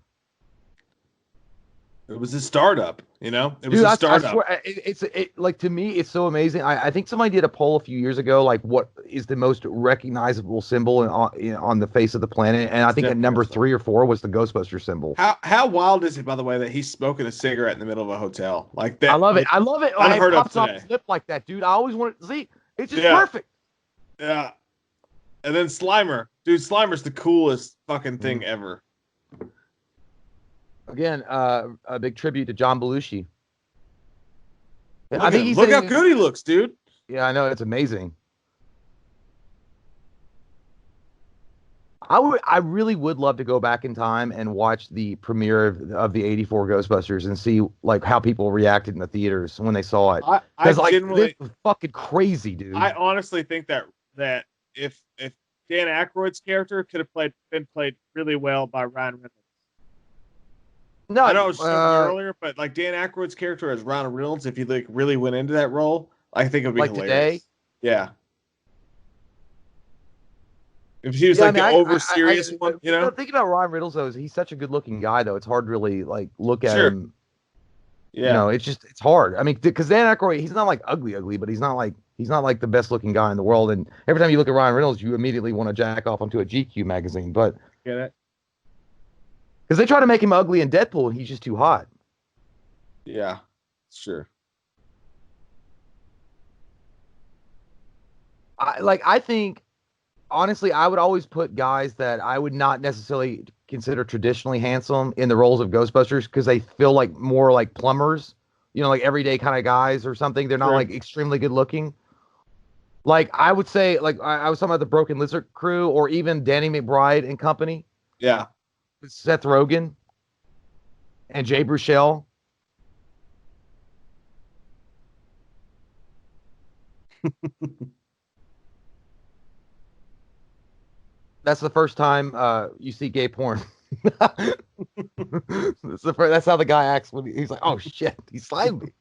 It was a startup. You know, it was Dude, a I startup. swear, like to me, it's so amazing. I think somebody did a poll a few years ago, like what is the most recognizable symbol on the face of the planet, and I think at number 3 or 4 was the Ghostbusters symbol. How wild is it, by the way, that he's smoking a cigarette in the middle of a hotel like that? I love it. I love it. Unheard it pops of off today. his lip like that, dude. I always wanted to see. It's just perfect. Yeah. And then Slimer, dude. Slimer's the coolest fucking thing ever. Again, a big tribute to John Belushi. I think look how good he looks, dude. Yeah, I know, it's amazing. I really would love to go back in time and watch the premiere of the '84 Ghostbusters and see like how people reacted in the theaters when they saw it. I genuinely, this was fucking crazy, dude. I honestly think that if Dan Aykroyd's character could have been played really well by Ryan Reynolds. No, I know I was joking earlier, but like Dan Aykroyd's character as Ryan Reynolds, if he like really went into that role, I think it'd be like hilarious. Today? Yeah. If he was the serious one, you know. Think about Ryan Reynolds though. He's such a good-looking guy, though. It's hard to really like look at him. Yeah. You know, it's hard. I mean, because Dan Aykroyd, he's not like ugly, but he's not like the best-looking guy in the world. And every time you look at Ryan Reynolds, you immediately want to jack off onto a GQ magazine. But get it? Because they try to make him ugly in Deadpool, and he's just too hot. Yeah, sure. I think. Honestly, I would always put guys that I would not necessarily consider traditionally handsome in the roles of Ghostbusters because they feel like more like plumbers, you know, like everyday kind of guys or something. They're not like extremely good looking. Like I would say, like I was talking about the Broken Lizard crew or even Danny McBride and company. Yeah. Seth Rogen and Jay Baruchel. That's the first time you see gay porn. That's how the guy acts when he's like, "Oh shit, he slimed me."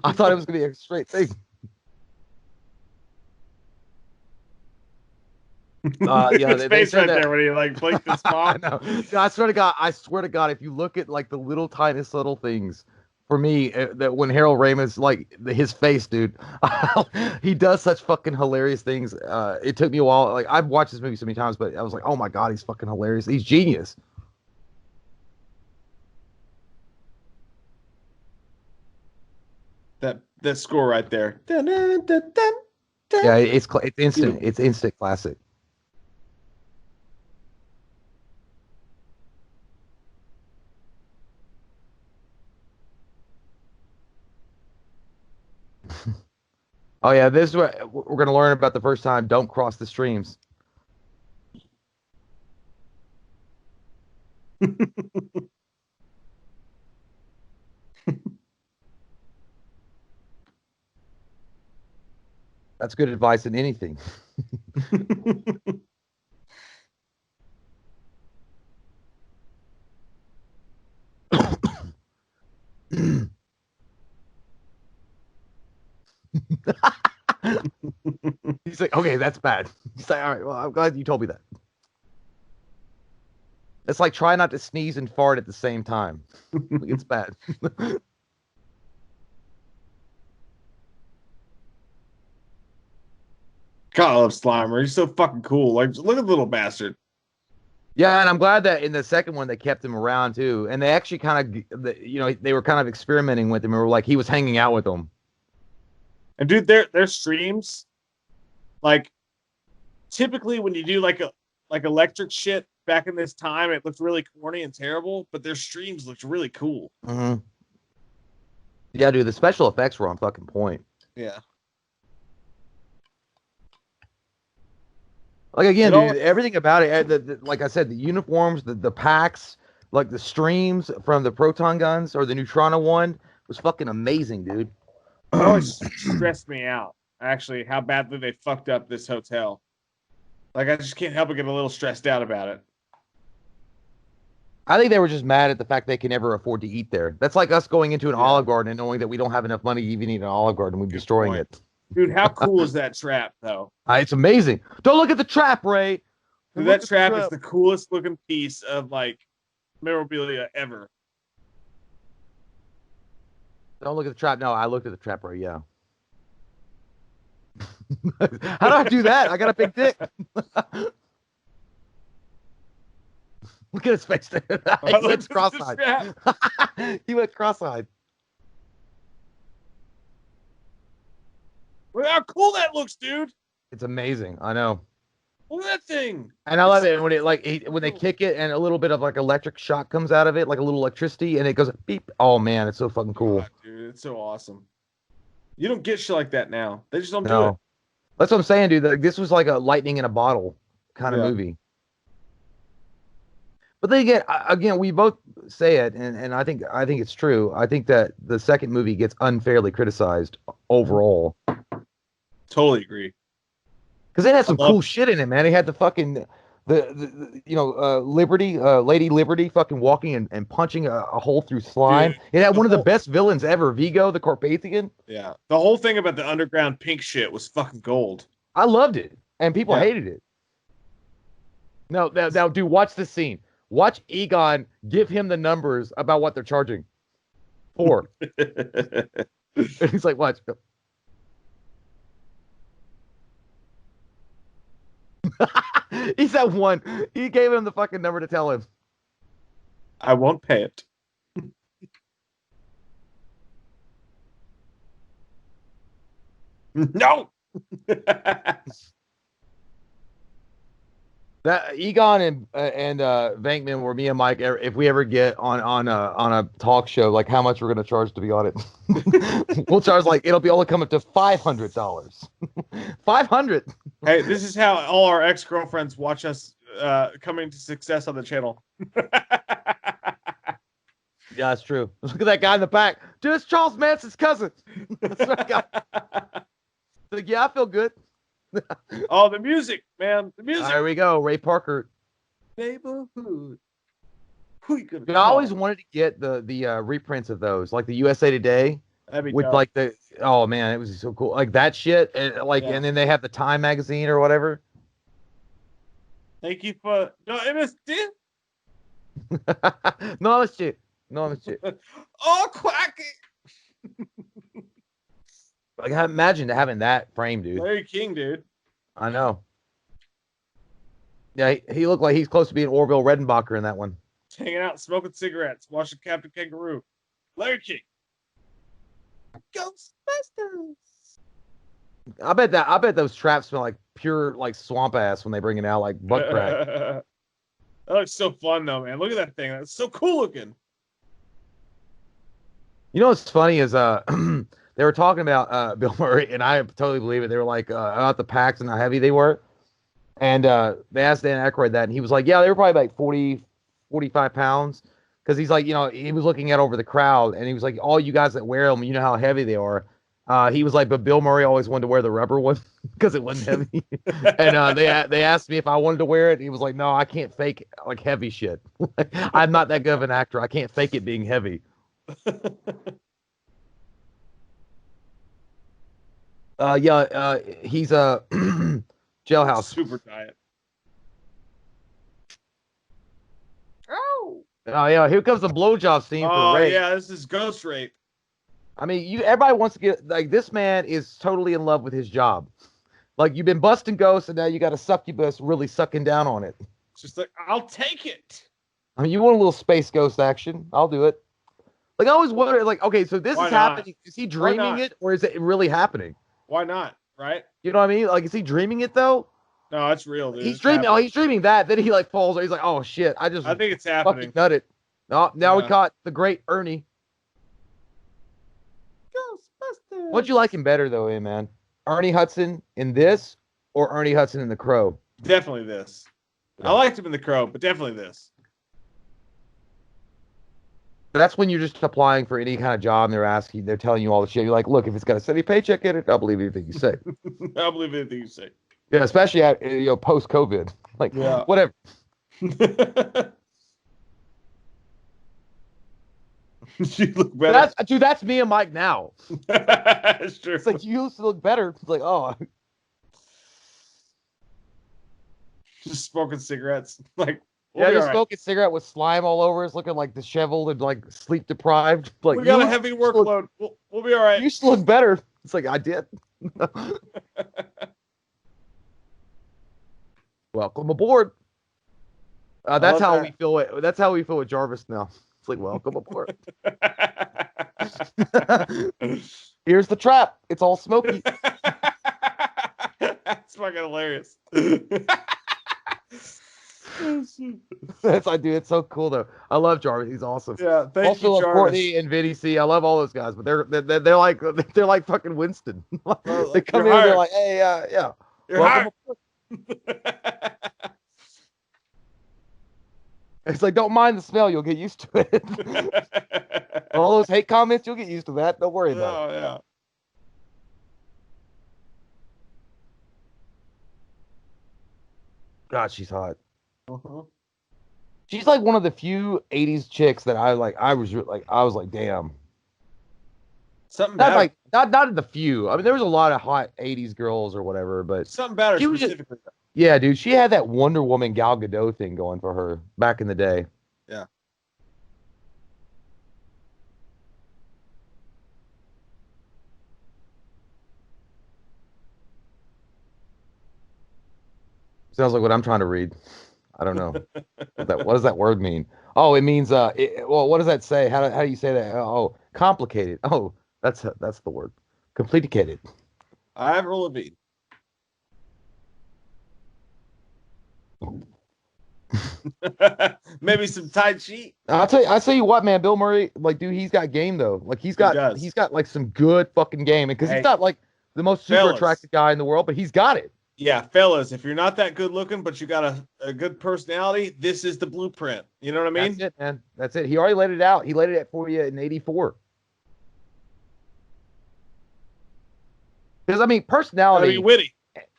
I thought it was gonna be a straight thing. Yeah, they said right there when he like blinked his mom. I swear to God, if you look at like the tiniest little things. For me, that when Harold Ramis, like his face, dude, he does such fucking hilarious things. It took me a while. Like I've watched this movie so many times, but I was like, oh my God, he's fucking hilarious. He's genius. That score right there. Yeah, it's instant. It's instant classic. Oh yeah, this is what we're gonna learn about the first time. Don't cross the streams. That's good advice in anything. He's like, okay, that's bad. He's like, all right, well, I'm glad you told me that. It's like try not to sneeze and fart at the same time. It's bad. God, I love Slimer. He's so fucking cool. Like, look at the little bastard. Yeah, and I'm glad that in the second one they kept him around too, and they actually kind of, they were kind of experimenting with him, or like he was hanging out with them. And dude, their streams, like, typically when you do like electric shit back in this time, it looked really corny and terrible, but their streams looked really cool. Mm-hmm. Yeah, dude, the special effects were on fucking point. Yeah. Like again, dude, everything about it, like I said, the uniforms, the packs, like the streams from the proton guns or the Neutrona one was fucking amazing, dude. It always stressed me out, actually, how badly they fucked up this hotel. Like, I just can't help but get a little stressed out about it. I think they were just mad at the fact they can never afford to eat there. That's like us going into an Olive Garden and knowing that we don't have enough money to even eat an Olive Garden. We're destroying it. Dude, how cool is that trap, though? It's amazing. Don't look at the trap, Ray. Dude, that trap is the coolest looking piece of, like, memorabilia ever. Don't look at the trap. No, I looked at the trap, bro. Yeah. How do I do that? I got a big dick. Look at his face there. He went cross-eyed. He went cross-eyed. Look how cool that looks, dude. It's amazing. I know. Look at that thing. And I love it when when they kick it and a little bit of like electric shock comes out of it, like a little electricity, and it goes beep. Oh man, it's so fucking cool. God, dude, it's so awesome. You don't get shit like that now. They just don't do it. That's what I'm saying, dude. This was like a lightning in a bottle kind of movie. But then again, we both say it, and I think it's true. I think that the second movie gets unfairly criticized overall. Totally agree. Because it had some cool shit in it, man. It had the fucking Liberty, Lady Liberty, fucking walking and punching a hole through slime. Dude, it had one of the best villains ever, Vigo the Carpathian. Yeah, the whole thing about the underground pink shit was fucking gold. I loved it, and people hated it. Now, dude, watch this scene. Watch Egon give him the numbers about what they're charging for. And he's like, watch. He said one. He gave him the fucking number to tell him. I won't pay it. No. That Egon and Venkman were me and Mike. If we ever get on a talk show, like how much we're gonna charge to be on it, we'll charge like it'll be only come up to $500. $500. Hey, this is how all our ex-girlfriends watch us coming to success on the channel. Yeah, that's true. Look at that guy in the back. Dude, it's Charles Manson's cousin. That's that guy. Like, yeah, I feel good. Oh, the music, man. The music. There we go. Ray Parker. Neighborhood. I always wanted to get the reprints of those, like the USA Today. With dope. Like the oh man, it was so cool. Like that shit. And and then they have the Time magazine or whatever. Thank you for MSD. No shit. Oh, quacky. Like, imagine having that frame, dude. Larry King, dude. I know. Yeah, he looked like he's close to being Orville Redenbacher in that one. Hanging out, smoking cigarettes, watching Captain Kangaroo. Larry King. Ghostbusters. I bet those traps smell like pure like swamp ass when they bring it out, like butt crack. That looks so fun though, man. Look at that thing. That's so cool looking. You know what's funny is they were talking about Bill Murray, and I totally believe it. They were like about the packs and how heavy they were. And they asked Dan Aykroyd that, and he was like, yeah, they were probably like 40, 45 pounds. Because he's like, he was looking out over the crowd, and he was like, all you guys that wear them, you know how heavy they are. He was like, but Bill Murray always wanted to wear the rubber one because it wasn't heavy. And they asked me if I wanted to wear it. He was like, no, I can't fake like heavy shit. I'm not that good of an actor. I can't fake it being heavy. He's a Jailhouse. Super diet. Oh yeah, here comes the blowjob scene for rape. Yeah, this is ghost rape. I mean, everybody wants to get like this man is totally in love with his job. Like you've been busting ghosts, and now you got a succubus really sucking down on it. It's just like I'll take it. I mean, you want a little space ghost action? I'll do it. Like I always wonder, like, okay, so this is happening. Is he dreaming it, or is it really happening? Why not? Right? You know what I mean? Like, is he dreaming it though? No, it's real, dude. He's dreaming. Oh, he's dreaming that. Then he like falls. He's like, oh shit! I think it's happening. Nutted. No, now we caught the great Ernie. Ghostbusters. What'd you like him better though, man? Ernie Hudson in this, or Ernie Hudson in The Crow? Definitely this. Yeah. I liked him in The Crow, but definitely this. That's when you're just applying for any kind of job and they're telling you all the shit. You're like, look, if it's got a steady paycheck in it, I'll believe anything you say. I'll believe anything you say. Yeah, especially at post COVID. Like, whatever. You look better. That's me and Mike now. That's true. It's like you used to look better. It's like, oh. Just smoking cigarettes. Like, Yeah, just smoking a cigarette with slime all over us, looking like disheveled and like sleep deprived. Like we got a heavy workload. We'll be all right. You should look better. It's like I did. Welcome aboard. That's how we feel it. That's how we feel with Jarvis now. It's like welcome aboard. Here's the trap. It's all smoky. That's fucking hilarious. That's I do. It's so cool though. I love Jarvis. He's awesome. Yeah, thank you, Jarvis. Courtney and Vinny C. I love all those guys, but they're like fucking Winston. They come in and they're like, hey, yeah, you're hired. It's like, don't mind the smell. You'll get used to it. All those hate comments, you'll get used to that. Don't worry about it. Yeah. God, she's hot. Uh-huh. She's like one of the few '80s chicks that I like. I was like, damn. Something not about like not in the few. I mean, there was a lot of hot '80s girls or whatever, but something about her specifically. Yeah, dude, she had that Wonder Woman Gal Gadot thing going for her back in the day. Yeah. Sounds like what I'm trying to read. I don't know. What does that word mean? Oh, it means well, what does that say? How do you say that? Oh, complicated. Oh, that's the word. Complicated. I have roll a bead. Maybe some Tai Chi. I'll tell you what, man. Bill Murray, like, dude, he's got game though. Like, he's got like some good fucking game, because he's not like the most super attractive guy in the world, but he's got it. Yeah, fellas, if you're not that good looking, but you got a good personality, this is the blueprint. You know what I mean? That's it, man. That's it. He already laid it out. He laid it out for you in '84. Because I mean, personality, witty.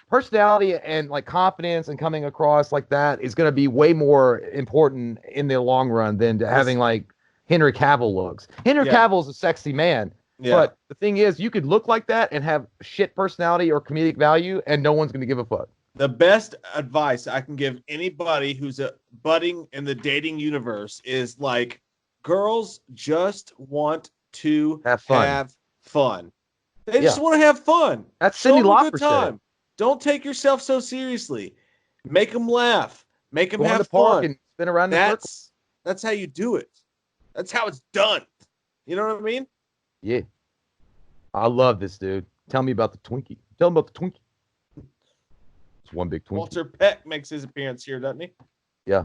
Personality and like confidence and coming across like that is going to be way more important in the long run than having like Henry Cavill looks. Henry Cavill is a sexy man, but the thing is, you could look like that and have shit personality or comedic value, and no one's going to give a fuck. The best advice I can give anybody who's a budding in the dating universe is like, girls just want to have fun. They just want to have fun. That's Cyndi Lauper said. Don't take yourself so seriously. Make them laugh. Make them have fun. And spin around the circle. That's how you do it. That's how it's done. You know what I mean? Yeah. I love this, dude. Tell me about the Twinkie. Tell me about the Twinkie. It's one big Twinkie. Walter Peck makes his appearance here, doesn't he? Yeah.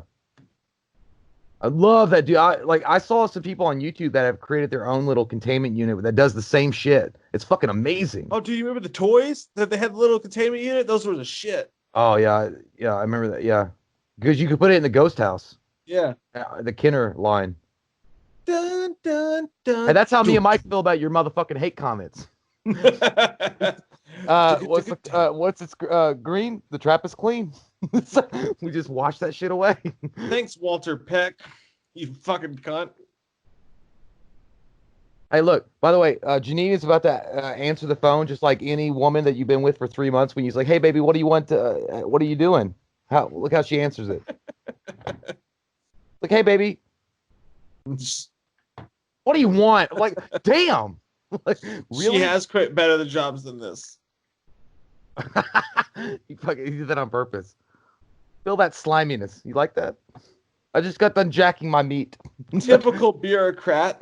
I love that, dude. I saw some people on YouTube that have created their own little containment unit that does the same shit. It's fucking amazing. Oh, do you remember the toys that they had the little containment unit? Those were the shit. Oh yeah, I remember that. Yeah, because you could put it in the ghost house. Yeah, the Kinner line. Dun dun dun. And that's how me and Mike feel about your motherfucking hate comments. What's its green? The trap is clean. We just wash that shit away. Thanks, Walter Peck. You fucking cunt. Hey, look, by the way, Janine is about to answer the phone just like any woman that you've been with for 3 months when you're like, hey, baby, what do you want? What are you doing? Look how she answers it. Like, hey, baby, what do you want? Like, damn. Like, really? She has quite better jobs than this. He did that on purpose. Feel that sliminess. You like that? I just got done jacking my meat. Typical bureaucrat.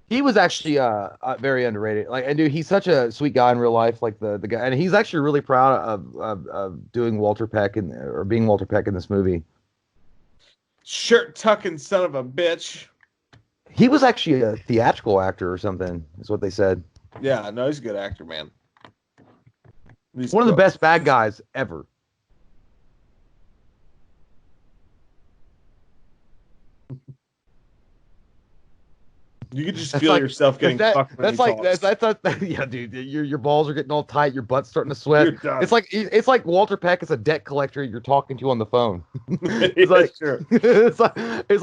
He was actually very underrated. Like, and dude, he's such a sweet guy in real life. Like the guy, and he's actually really proud of doing Walter Peck or being Walter Peck in this movie. Shirt tucking son of a bitch. He was actually a theatrical actor or something, is what they said. Yeah, no, he's a good actor, man. He's one of the best bad guys ever. You could just feel yourself getting fucked. Yeah, dude. Your balls are getting all tight. Your butt's starting to sweat. It's like Walter Peck is a debt collector you're talking to on the phone. It's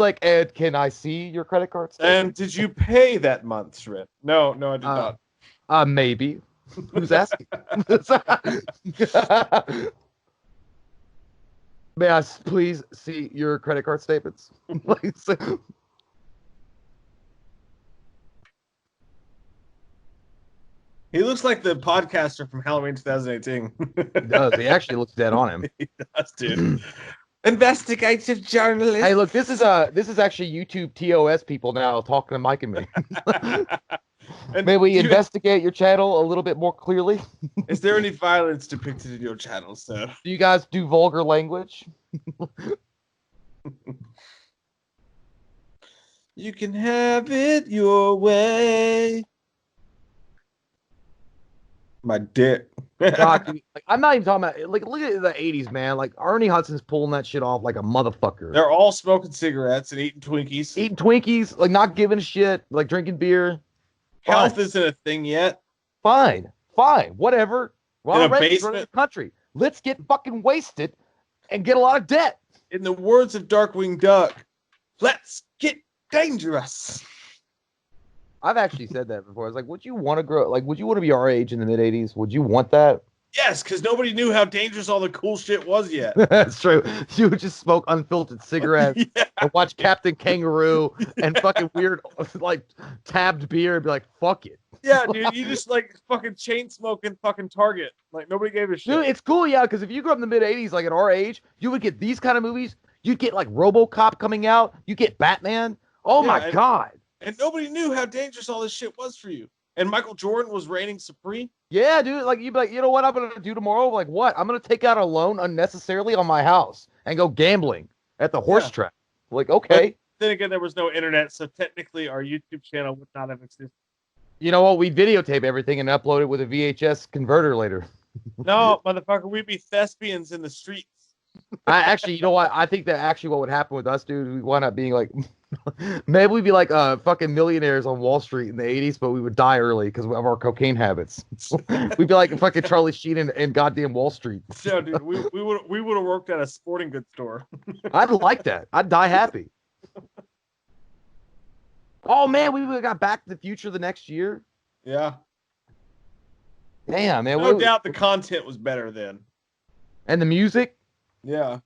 like, Ed, can I see your credit card statement? And did you pay that month's rent? No, I did not. Maybe. Who's asking? May I please see your credit card statements? He looks like the podcaster from Halloween 2018. He does. He actually looks dead on him. He does, dude. Investigative journalist. Hey, look, this is actually YouTube TOS people now talking to Mike and me. May we investigate your channel a little bit more clearly? Is there any violence depicted in your channel, sir? Do you guys do vulgar language? You can have it your way. My dick. God, dude, like, I'm not even talking about like look at the 80s, man. Like Ernie Hudson's pulling that shit off like a motherfucker. They're all smoking cigarettes and eating Twinkies. Eating Twinkies, like not giving a shit, like drinking beer. Health isn't a thing yet. Fine, whatever. Ronald Reagan's running the country. Let's get fucking wasted and get a lot of debt. In the words of Darkwing Duck, let's get dangerous. I've actually said that before. I was like, would you want to grow? Like, would you want to be our age in the mid 80s? Would you want that? Yes, because nobody knew how dangerous all the cool shit was yet. That's true. You would just smoke unfiltered cigarettes and watch Captain Kangaroo and fucking weird, like, tabbed beer and be like, fuck it. Yeah, dude, you just, like, fucking chain smoking fucking Target. Like, nobody gave a shit. Dude, it's cool, yeah, because if you grew up in the mid 80s, like, at our age, you would get these kind of movies. You'd get, like, RoboCop coming out. You get Batman. Oh, yeah, my God. And nobody knew how dangerous all this shit was for you. And Michael Jordan was reigning supreme. Yeah, dude. Like, you'd be like, you know what I'm going to do tomorrow? Like, what? I'm going to take out a loan unnecessarily on my house and go gambling at the horse track. Like, okay. But then again, there was no internet, so technically our YouTube channel would not have existed. You know what? We videotape everything and upload it with a VHS converter later. No, motherfucker, we'd be thespians in the streets. I actually, you know what? I think that actually what would happen with us, dude, we wind up being like, maybe we'd be like fucking millionaires on Wall Street in the 80s, but we would die early because of our cocaine habits. We'd be like fucking Charlie Sheen and goddamn Wall Street. So, dude, we would have worked at a sporting goods store. I'd like that. I'd die happy. Oh man, we would have got Back to the Future the next year. Yeah. Damn, man. No doubt the content was better then. And the music? Yeah.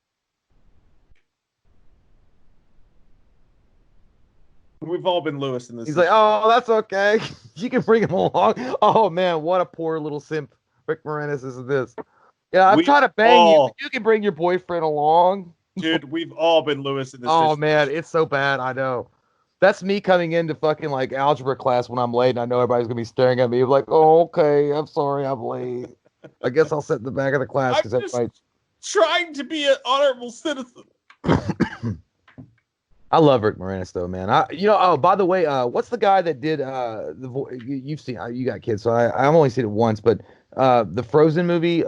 We've all been Lewis in this. He's like, oh, that's okay. You can bring him along. Oh, man, what a poor little simp Rick Moranis is in this. Yeah, I'm trying to bang you. You can bring your boyfriend along. Dude, we've all been Lewis in this. Oh, man, it's so bad. I know. That's me coming into fucking, like, algebra class when I'm late, and I know everybody's going to be staring at me like, oh, okay, I'm sorry, I'm late. I guess I'll sit in the back of the class because everybody's trying to be an honorable citizen. I love Rick Moranis though, man. Oh, by the way, what's the guy that did you've seen, you got kids, so I've only seen it once, but the Frozen movie,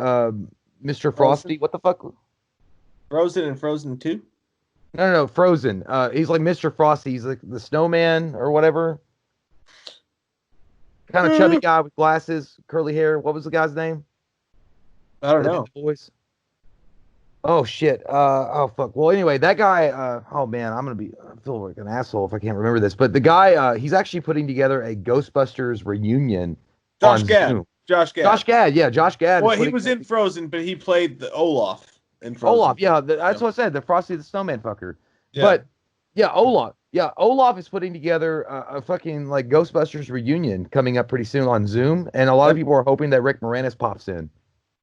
Mr. Frosty, what the fuck? Frozen and Frozen 2? No, Frozen. He's like Mr. Frosty. He's like the snowman or whatever. Kind of chubby guy with glasses, curly hair. What was the guy's name? I don't know. Boys. Oh shit. Oh fuck. Well, anyway, that guy. Oh man, I feel like an asshole if I can't remember this. But the guy, he's actually putting together a Ghostbusters reunion. Josh Gad. Josh Gad. Yeah, Josh Gad. Well, he was in Frozen, but he played the Olaf in Frozen. Olaf. Yeah, that's what I said. The Frosty the Snowman fucker. Yeah. But yeah, Olaf. Yeah, Olaf is putting together a fucking like Ghostbusters reunion coming up pretty soon on Zoom, and a lot of people are hoping that Rick Moranis pops in.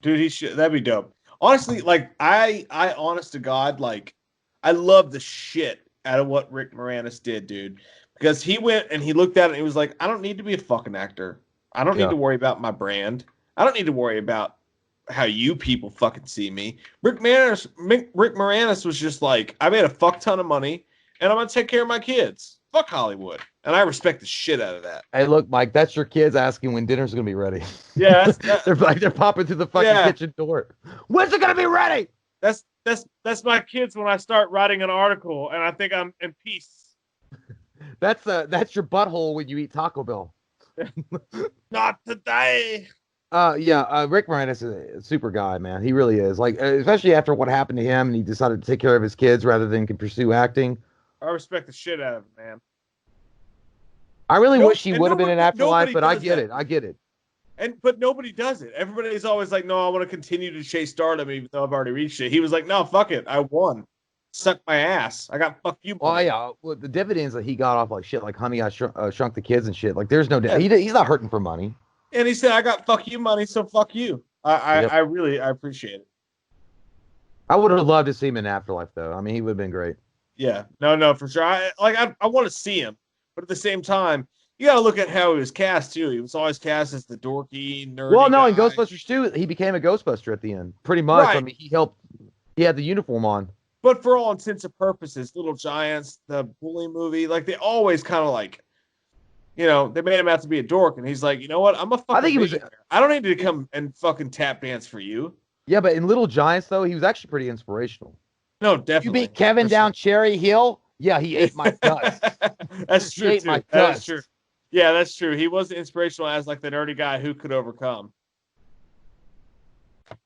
Dude, that'd be dope. Honestly, like I honest to God, like I love the shit out of what Rick Moranis did, dude. Because he went and he looked at it and he was like, I don't need to be a fucking actor. I don't need to worry about my brand. I don't need to worry about how you people fucking see me. Rick Moranis was just like, I made a fuck ton of money and I'm gonna take care of my kids. Fuck Hollywood. And I respect the shit out of that. Hey, look, Mike, that's your kids asking when dinner's gonna be ready. Yeah, they're popping through the fucking kitchen door. When's it gonna be ready? That's my kids when I start writing an article and I think I'm in peace. That's your butthole when you eat Taco Bell. Not today. Rick Moranis is a super guy, man. He really is. Like, especially after what happened to him, and he decided to take care of his kids rather than pursue acting. I respect the shit out of him, man. I really wish he would have been in Afterlife, but I get it. But nobody does it. Everybody's always like, no, I want to continue to chase stardom even though I've already reached it. He was like, no, fuck it. I won. Suck my ass. I got fuck you. Oh yeah, well, the dividends that he got off like shit, like Honey, I Shrunk the Kids and shit. Like, there's no doubt he's not hurting for money. And he said, I got fuck you money, so fuck you. I really appreciate it. I would have loved to see him in Afterlife though. I mean, he would have been great. Yeah, no, for sure. I want to see him, but at the same time, you got to look at how he was cast too. He was always cast as the dorky, nerdy. Well, no, guy. in Ghostbusters 2, he became a Ghostbuster at the end, pretty much. Right. I mean, he had the uniform on. But for all intents and purposes, Little Giants, the bully movie, like they always kind of like, you know, they made him out to be a dork, and he's like, you know what, I'm a fucking. I think he was. I don't need to come and fucking tap dance for you. Yeah, but in Little Giants though, he was actually pretty inspirational. No, definitely. You beat Kevin down Cherry Hill? Yeah, he ate my dust. That's true too. That's true. Yeah, that's true. He was inspirational as like the nerdy guy who could overcome.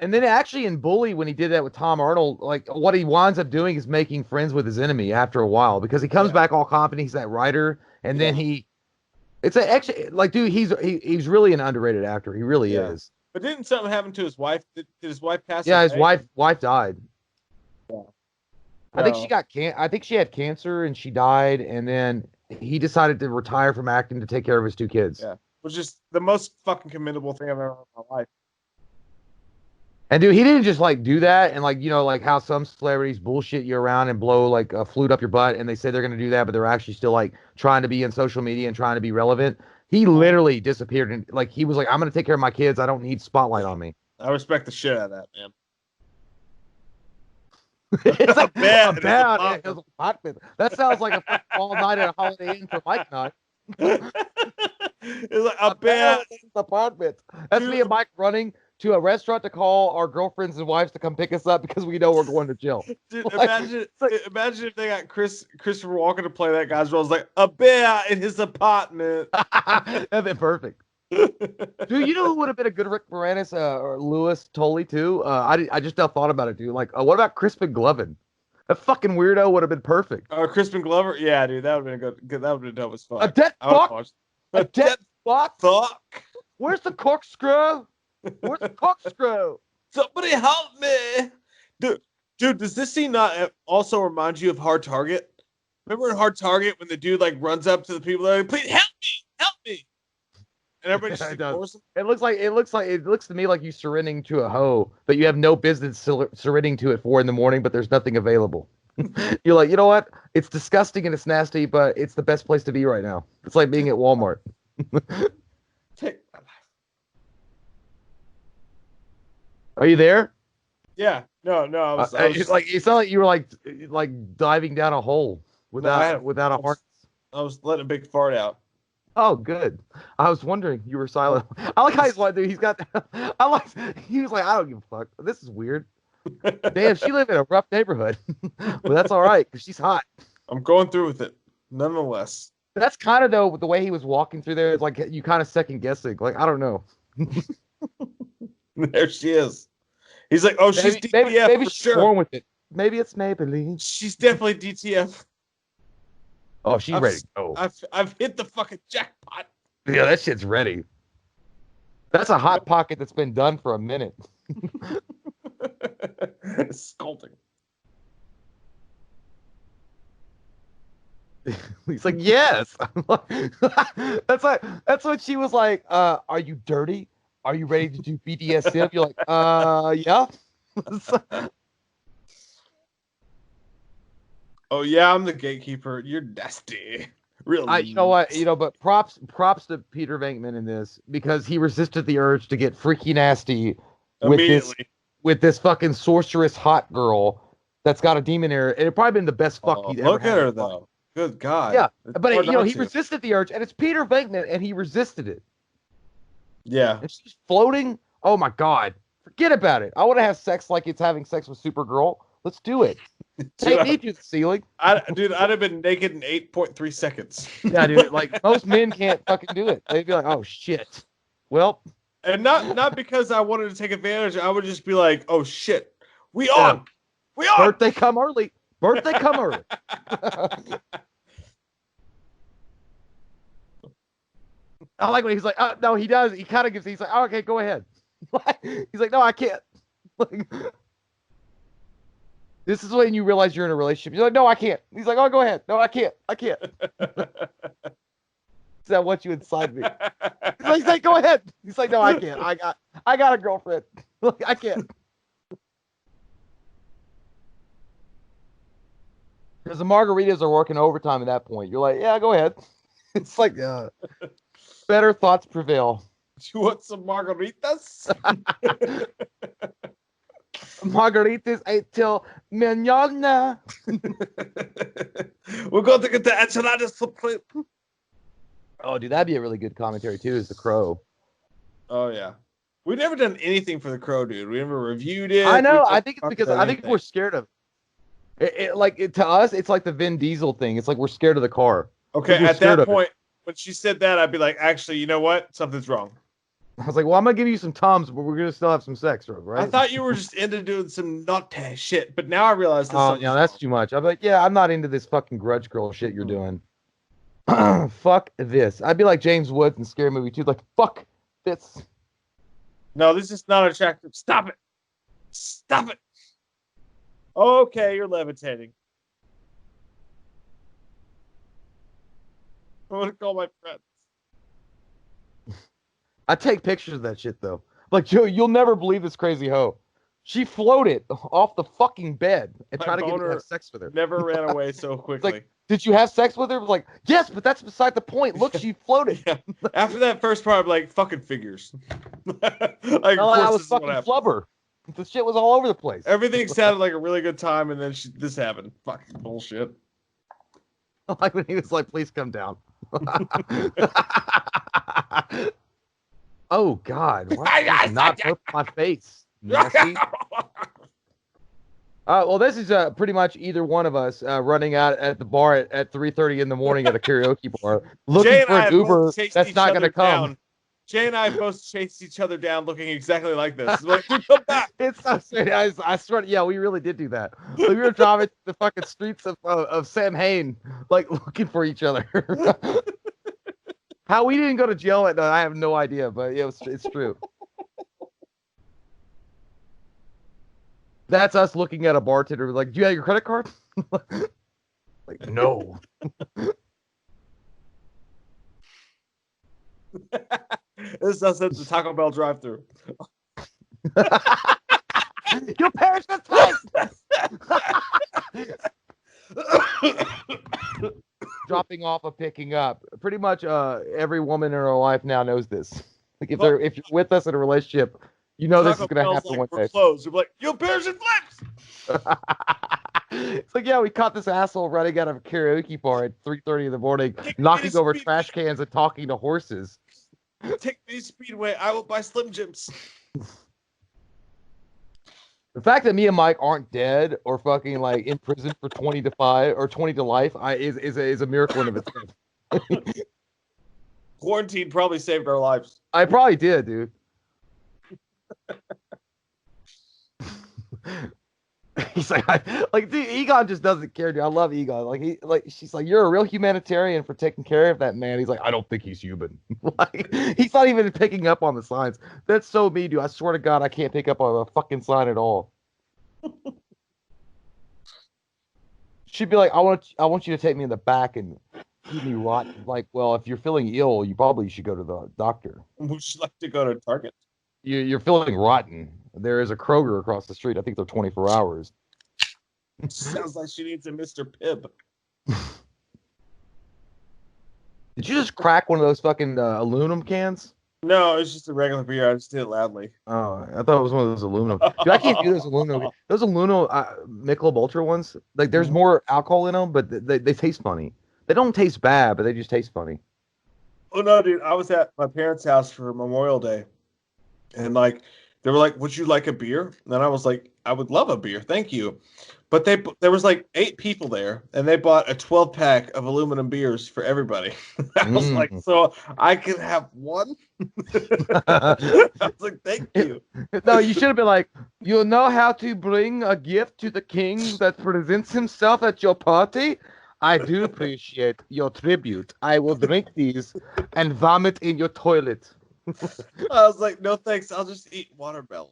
And then actually in Bully, when he did that with Tom Arnold, like what he winds up doing is making friends with his enemy after a while, because he comes back all confident. He's that writer, and then actually like, dude, he's really an underrated actor. He really is. But didn't something happen to his wife? Did his wife pass away? Yeah, his wife died. Yeah. I think she had cancer and she died, and then he decided to retire from acting to take care of his 2 kids. Yeah, which is the most fucking commendable thing I've ever heard in my life. And dude, he didn't just like do that and like, you know, like how some celebrities bullshit you around and blow like a flute up your butt, and they say they're going to do that, but they're actually still like trying to be in social media and trying to be relevant. He literally disappeared, and like he was like, I'm going to take care of my kids. I don't need spotlight on me. I respect the shit out of that, man. It's like bad. That sounds like a all night at a Holiday Inn for Mike and I. It's like a bad apartment. That's me and Mike running to a restaurant to call our girlfriends and wives to come pick us up because we know we're going to jail. Dude, imagine if they got Christopher Walken to play that guy's role. It's like a bear in his apartment. That'd been perfect. Dude, you know who would have been a good Rick Moranis or Louis Tully too? I just now thought about it, dude. Like, what about Crispin Glover? That fucking weirdo would have been perfect. Crispin Glover? Yeah, dude, that would have been good. That would have been dope as fuck. A dead fuck? A dead fuck? Where's the corkscrew? Where's the corkscrew? Somebody help me. Dude, does this scene not also remind you of Hard Target? Remember in Hard Target when the dude like runs up to the people like, please help me. And everybody just ignores him. It looks to me like you surrendering to a hoe, but you have no business surrendering to it 4 a.m, but there's nothing available. You're like, you know what? It's disgusting and it's nasty, but it's the best place to be right now. It's like being at Walmart. Take my life. Are you there? Yeah. No. I was like, it sounded like you were like diving down a hole without a heart. I was letting a big fart out. Oh, good. I was wondering. You were silent. I like how he's like, dude. He was like, I don't give a fuck. This is weird. Damn, she lived in a rough neighborhood. But that's all right, because she's hot. I'm going through with it, nonetheless. That's kind of, though, the way he was walking through there. It's like you kind of second guessing. Like, I don't know. There she is. He's like, oh, she's DTF maybe for she's sure. born with it. Maybe it's Maybelline. She's definitely DTF. Oh, she's ready to go. I've hit the fucking jackpot. Yeah, that shit's ready. That's a hot pocket that's been done for a minute. Scolding. He's like, yes. That's what she was like. Are you dirty? Are you ready to do BDSM? You're like, yeah. Oh yeah, I'm the gatekeeper. You're nasty. Really? You know what? But props to Peter Venkman in this, because he resisted the urge to get freaky nasty with this fucking sorceress hot girl that's got a demon in her. It'd probably been the best fuck he'd ever had. Look at her though. Good God. Yeah, but he resisted the urge, and it's Peter Venkman, and he resisted it. Yeah. And she's floating. Oh my God. Forget about it. I want to have sex like it's having sex with Supergirl. Let's do it. Take me to the ceiling. I'd have been naked in 8.3 seconds. Yeah, dude. Like, most men can't fucking do it. They'd be like, oh, shit. Well. And not because I wanted to take advantage. I would just be like, oh, shit. We on. Birthday come early. I like when he's like, no, he does. He kind of gives. He's like, oh, okay, go ahead. He's like, no, I can't. Like, this is when you realize you're in a relationship. You're like, no, I can't. He's like, oh, go ahead. No, I can't. I can't. I want you inside me. He's like, go ahead. He's like, no, I can't. I got a girlfriend. Like, I can't. Because the margaritas are working overtime at that point. You're like, yeah, go ahead. It's like, better thoughts prevail. You want some margaritas? Margaritas till mañana. We're going to get the enchiladas supreme. Oh, dude, that'd be a really good commentary too. Is The Crow? Oh yeah, we've never done anything for The Crow, dude. We never reviewed it. I know. I think it's because I think we're scared of it. To us, it's like the Vin Diesel thing. It's like we're scared of the car. Okay, at that point, when she said that, I'd be like, actually, you know what? Something's wrong. I was like, well, I'm gonna give you some Tums, but we're gonna still have some sex, right? I thought you were just into doing some naughty shit, but now I realize this. Oh, yeah, that's too much. I'm like, yeah, I'm not into this fucking grudge girl shit you're doing. Fuck this. I'd be like James Woods in Scary Movie 2, like, fuck this. No, this is not attractive. Stop it. Stop it. Okay, you're levitating. I'm gonna call my friends. I take pictures of that shit though. Like, Joe, you'll never believe this crazy hoe. She floated off the fucking bed and tried to get me to have sex with her. Never ran away so quickly. Like, did you have sex with her? Like, yes, but that's beside the point. Look, she floated. Yeah. After that first part, I'm like, fucking figures. Like, I was fucking flubber. The shit was all over the place. Everything sounded like a really good time, and then this happened. Fucking bullshit. Like when he was like, please come down. Oh, God. Why not poke my face? Nasty. Well, this is pretty much either one of us running out at the bar at 3:30 in the morning at a karaoke bar, looking for an Uber that's not going to come. Down. Jay and I both chased each other down looking exactly like this. Like, come back. It's so serious. I swear, yeah, we really did do that. Like, we were driving the fucking streets of Sam Hain, like, looking for each other. How we didn't go to jail at night, I have no idea, but it's true. That's us looking at a bartender like, do you have your credit card? Like, no. This is us at the Taco Bell drive-thru. Your parents are twice. Dropping off or picking up. Pretty much every woman in her life now knows this. Like, if you're with us in a relationship, you know this is going to happen one day. Clothes. You're like, your parents are flips. It's like, yeah, we caught this asshole running out of a karaoke bar at 3:30 in the morning, knocking over trash cans and talking to horses. Take me to Speedway. I will buy Slim Jims. The fact that me and Mike aren't dead or fucking like in prison for 20 to 5 or 20 to life is a miracle in of itself. Quarantine probably saved our lives. I probably did, dude. He's like, dude, Egon just doesn't care, dude. I love Egon. She's like, you're a real humanitarian for taking care of that man. He's like, I don't think he's human. Like, he's not even picking up on the signs. That's so me, dude. I swear to God, I can't pick up on a fucking sign at all. She'd be like, I want you to take me in the back and keep me rotten. Like, well, if you're feeling ill, you probably should go to the doctor. Would you like to go to Target? You're feeling rotten. There is a Kroger across the street. I think they're 24 hours. Sounds like she needs a Mr. Pibb. Did you just crack one of those fucking aluminum cans? No, it's just a regular beer. I just did it loudly. Oh, I thought it was one of those aluminum. Dude, I can't do those aluminum. Those aluminum Michelob Ultra ones. Like, there's more alcohol in them, but they taste funny. They don't taste bad, but they just taste funny. Oh no, dude! I was at my parents' house for Memorial Day, and like they were like, "Would you like a beer?" And I was like, "I would love a beer, thank you." But there was like 8 people there, and they bought a 12-pack of aluminum beers for everybody. I was like, so I can have one? I was like, thank you. No, you should have been like, you know how to bring a gift to the king that presents himself at your party? I do appreciate your tribute. I will drink these and vomit in your toilet. I was like, no thanks. I'll just eat watermelon.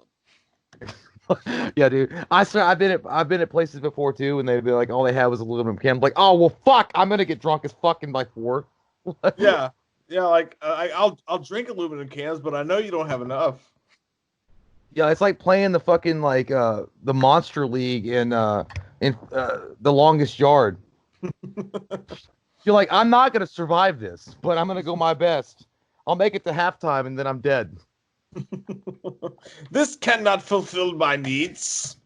Yeah, dude. I swear I've been at places before too, and they'd be like, all they had was aluminum can. I'm like, oh well, fuck. I'm gonna get drunk as fucking by 4. Yeah, yeah. Like I'll drink aluminum cans, but I know you don't have enough. Yeah, it's like playing the fucking like the Monster League in The Longest Yard. You're like, I'm not gonna survive this, but I'm gonna go my best. I'll make it to halftime and then I'm dead. This cannot fulfill my needs.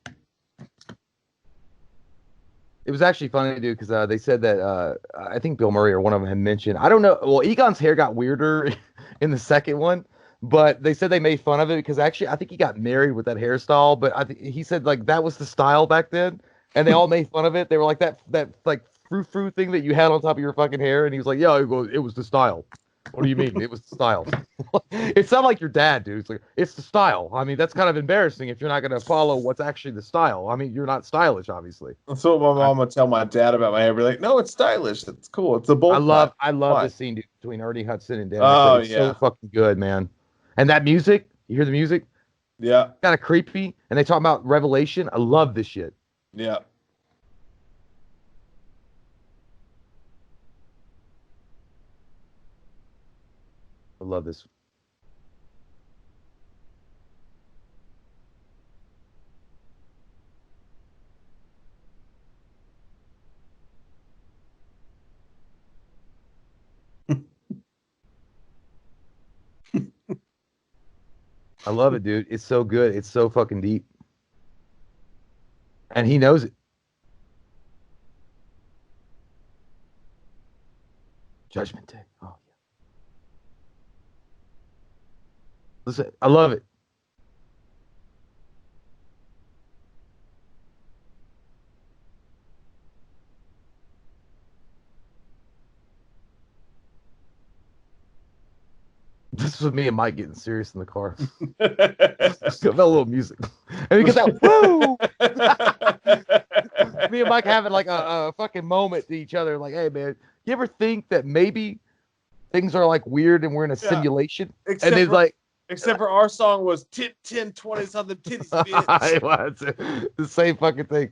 It was actually funny, dude, because they said that I think Bill Murray or one of them had mentioned. I don't know. Well, Egon's hair got weirder in the second one, but they said they made fun of it because actually I think he got married with that hairstyle. But he said like that was the style back then, and they all made fun of it. They were like that like frou thing that you had on top of your fucking hair, and he was like, yeah, it was the style. What do you mean? It was the style. It sounded like your dad, dude. It's like, it's the style. I mean, that's kind of embarrassing if you're not going to follow what's actually the style. I mean, you're not stylish, obviously. That's what my mom would tell my dad about my hair. Be like, no, it's stylish. It's cool. It's a bold. I love the scene between Ernie Hudson and Dan. Oh, It's so fucking good, man. And that music, you hear the music? Yeah. Kind of creepy. And they talk about Revelation. I love this shit. Yeah. I love this. I love it, dude. It's so good. It's so fucking deep. And he knows it. Judgment Day. Oh, yeah. Listen, I love it. This was me and Mike getting serious in the car. Just got a little music. And we get that woo! Me and Mike having like a fucking moment to each other. Like, hey, man, you ever think that maybe things are like weird and we're in a simulation? Except and it's like, except for our song was tit 10 20s on the titties, bitch. It was the same fucking thing.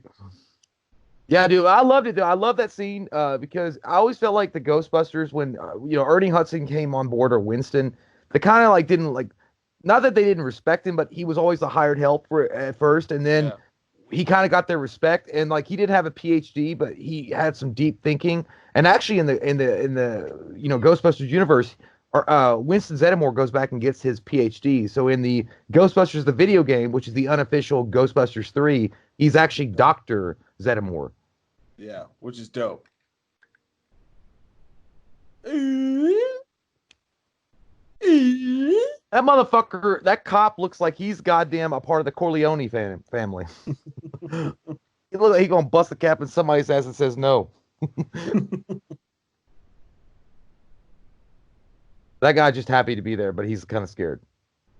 Yeah, dude, I loved it. Dude. I love that scene because I always felt like the Ghostbusters when Ernie Hudson came on board or Winston, they kind of like didn't like, not that they didn't respect him, but he was always the hired help for at first, and then he kind of got their respect, and like he didn't have a PhD, but he had some deep thinking. And actually, in the Ghostbusters universe, Winston Zeddemore goes back and gets his PhD. So in the Ghostbusters the video game, which is the unofficial Ghostbusters 3, he's actually Dr. Zeddemore. Yeah, which is dope. That motherfucker, that cop looks like he's goddamn a part of the Corleone family. He looks like he gonna bust a cap in somebody's ass and says no. That guy's just happy to be there, but he's kind of scared.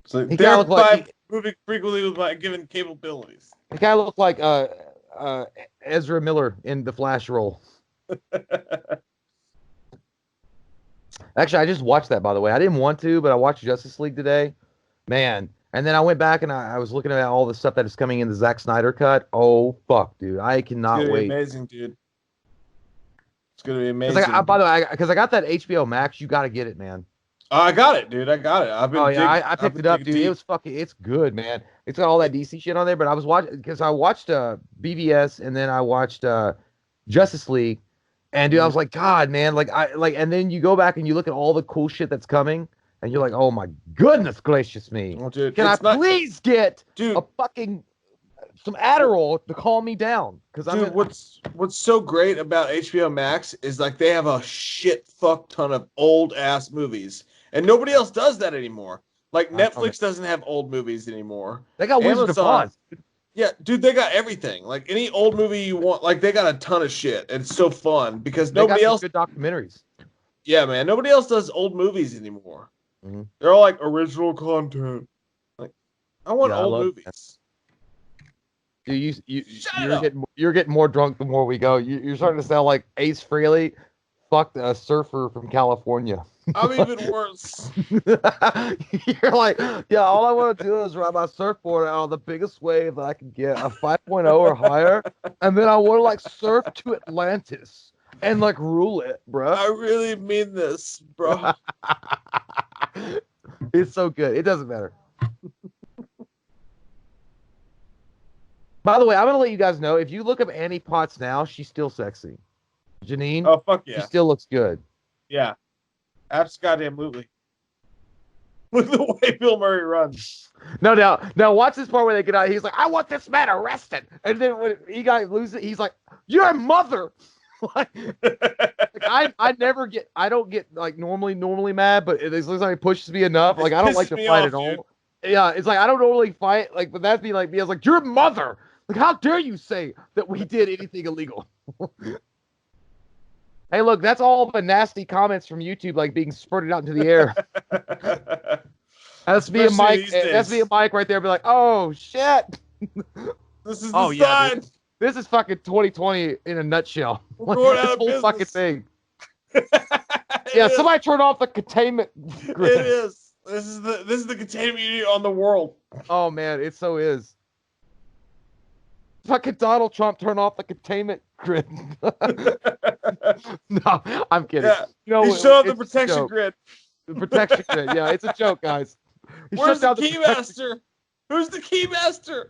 So he kind of look like moving frequently with my given capabilities. He kind of looked like Ezra Miller in the Flash role. Actually, I just watched that, by the way. I didn't want to, but I watched Justice League today. Man. And then I went back and I was looking at all the stuff that is coming in the Zack Snyder cut. Oh, fuck, dude. I cannot wait. Amazing, dude. It's going to be amazing. By the way, because I got that HBO Max, you got to get it, man. I got it, dude. I got it. I picked it up, dude. It was it's good, man. It's got all that DC shit on there, but I was watching, because I watched BVS and then I watched Justice League. And dude, I was like, God, man, and then you go back and you look at all the cool shit that's coming, and you're like, oh my goodness gracious me. Oh, dude, can I please get a fucking some Adderall to calm me down? Dude, what's so great about HBO Max is like they have a shit fuck ton of old ass movies, and nobody else does that anymore. Like Netflix doesn't have old movies anymore. They got Wizard of Oz. Yeah, dude, they got everything. Like any old movie you want, like they got a ton of shit. And it's so fun because nobody else. Good documentaries. Yeah, man, nobody else does old movies anymore. Mm-hmm. They're all like original content. Like I want old movies. Dude, Shut up. you're getting more drunk the more we go. You're starting to sound like Ace Frehley, fucked a surfer from California. I'm even worse. You're like, yeah, all I want to do is ride my surfboard out on the biggest wave that I can get, a 5.0 or higher, and then I want to like surf to Atlantis and like rule it, bro. I really mean this, bro. It's so good. It doesn't matter. By the way, I'm gonna let you guys know, if you look up Annie Potts now, she's still sexy. Janine, oh fuck yeah, she still looks good. Yeah, absolutely. Look at the way Bill Murray runs. No, now watch this part where they get out. He's like, I want this man arrested. And then when he got loses, he's like, your mother. like I don't get like normally mad, but it looks like it pushes me enough. Like I don't like to fight at all. Yeah, it's like I don't normally fight. Like, but that's me like me. I was like, your mother. Like, how dare you say that we did anything illegal? Hey, look, that's all the nasty comments from YouTube, like being spurted out into the air. That's me and Mike. That's me and Mike right there. Be like, oh shit. This is the sign. This is fucking 2020 in a nutshell. We're going out this of whole business. Fucking thing. Yeah, somebody turn off the containment grid. It is. This is the containment unit on the world. Oh man, it so is. Fucking Donald Trump turn off the containment grid. No, I'm kidding. Yeah. You know, he shut off the protection grid. The protection grid. Yeah, it's a joke, guys. Where's the keymaster? Who's the keymaster?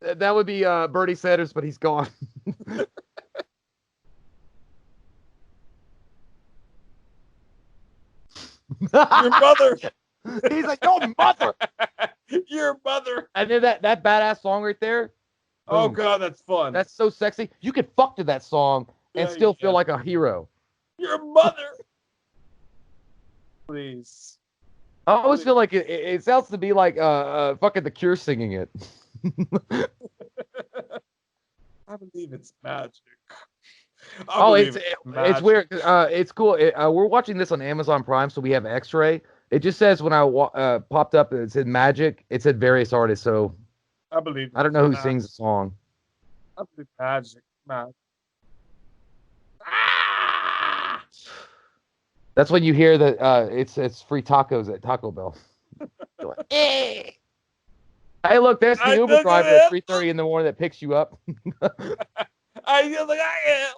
That would be Bernie Sanders, but he's gone. Your mother. He's like, your mother. Your mother. And then that badass song right there. Oh god, that's fun. That's so sexy. You could fuck to that song and still feel like a hero. Your mother. Please. I always feel like it sounds to be like fucking The Cure singing it. I believe it's magic. It's weird. It's cool. We're watching this on Amazon Prime, so we have X-ray. It just says when I popped up, it said magic. It said various artists, so I believe. I don't know who sings the song. I believe magic. That's when you hear that it's free tacos at Taco Bell. Like, hey, look, there's the Uber driver at 3:30 in the morning that picks you up. I feel like I am.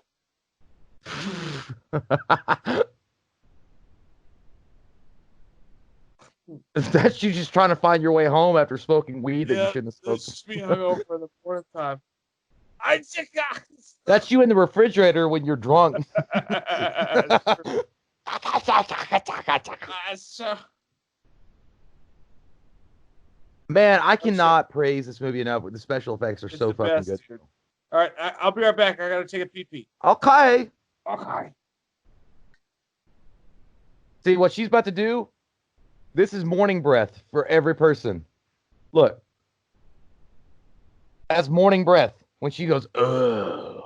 That's you just trying to find your way home after smoking weed that you shouldn't have smoked. That's just me hungover for the fourth time. That's you in the refrigerator when you're drunk. Man, I cannot praise this movie enough. The special effects are so fucking good. Dude. All right, I'll be right back. I gotta take a pee-pee. Okay. Okay. See what she's about to do? This is morning breath for every person. Look. That's morning breath. When she goes, ugh.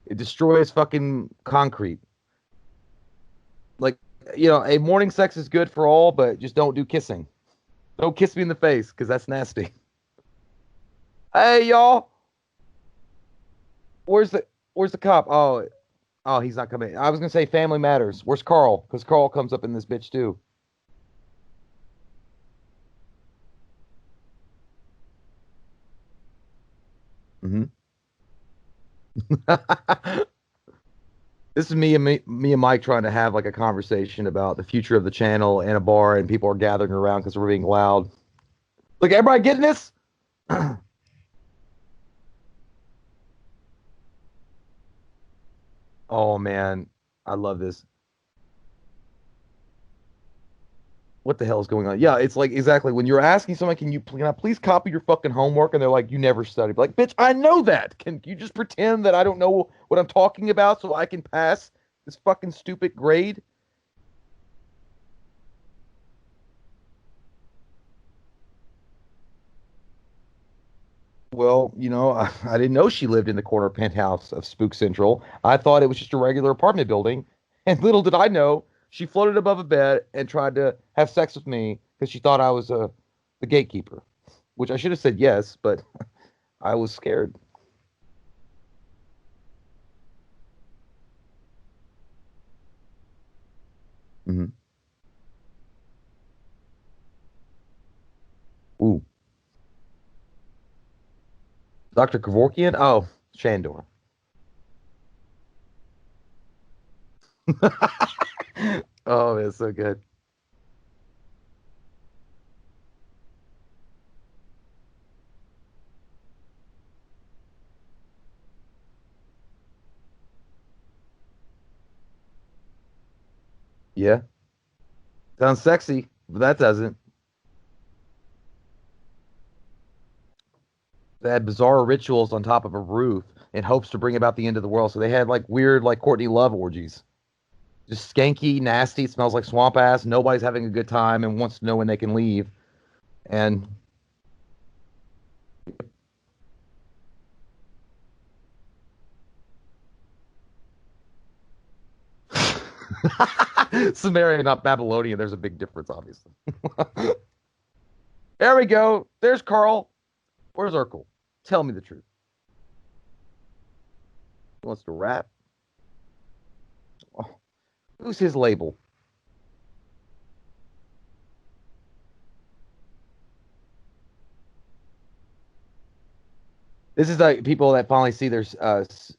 It destroys fucking concrete. Like, a morning sex is good for all, but just don't do kissing. Don't kiss me in the face, because that's nasty. Hey, y'all. Where's the cop? Oh, he's not coming. I was gonna say Family Matters. Where's Carl? Because Carl comes up in this bitch too. Mm-hmm. This is me and Mike trying to have like a conversation about the future of the channel in a bar, and people are gathering around because we're being loud. Look, everybody getting this? Oh man, I love this. What the hell is going on? Yeah, it's like exactly when you're asking someone, can I please copy your fucking homework? And they're like, you never studied. Like, bitch, I know that. Can you just pretend that I don't know what I'm talking about so I can pass this fucking stupid grade? Well, I didn't know she lived in the corner penthouse of Spook Central. I thought it was just a regular apartment building. And little did I know, she floated above a bed and tried to have sex with me because she thought I was the gatekeeper, which I should have said yes, but I was scared. Mm-hmm. Ooh. Dr. Kevorkian? Oh, Shandor. Oh, it's so good. Yeah. Sounds sexy, but that doesn't. They had bizarre rituals on top of a roof in hopes to bring about the end of the world. So they had like weird, like Courtney Love orgies. Just skanky, nasty, smells like swamp ass. Nobody's having a good time and wants to know when they can leave. And Sumerian, not Babylonian. There's a big difference, obviously. There we go. There's Carl. Where's Urkel? Tell me the truth. He wants to rap. Oh, who's his label? This is like people that finally see their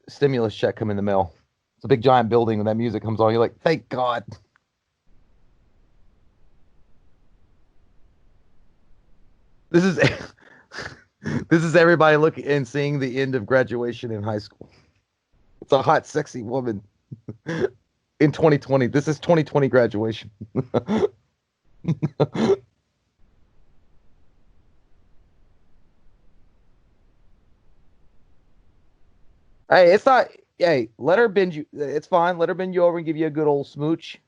stimulus check come in the mail. It's a big giant building when that music comes on. You're like, thank God. This is this is everybody looking and seeing the end of graduation in high school. It's a hot, sexy woman in 2020. This is 2020 graduation. Hey, it's not. Hey, let her bend you. It's fine. Let her bend you over and give you a good old smooch.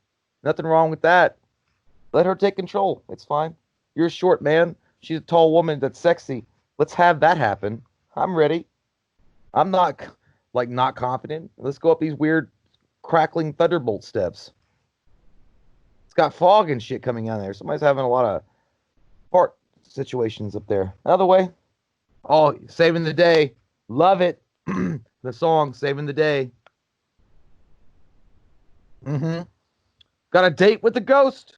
Nothing wrong with that. Let her take control. It's fine. You're a short man. She's a tall woman that's sexy. Let's have that happen. I'm ready. I'm not like not confident. Let's go up these weird crackling thunderbolt steps. It's got fog and shit coming on there. Somebody's having a lot of fart situations up there. Other way. Oh, saving the day. Love it. The song Saving the Day. Mm-hmm. Got a date with the ghost.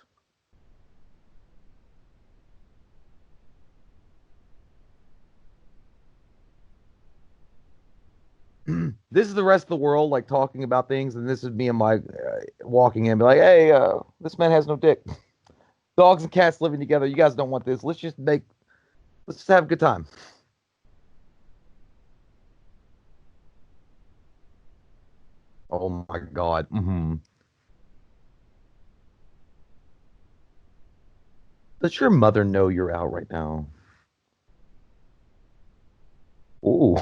This is the rest of the world like talking about things, and this is me and my walking in, be like, "Hey, this man has no dick. Dogs and cats living together. You guys don't want this. Let's just have a good time." Oh my God. Does your mother know you're out right now? Ooh.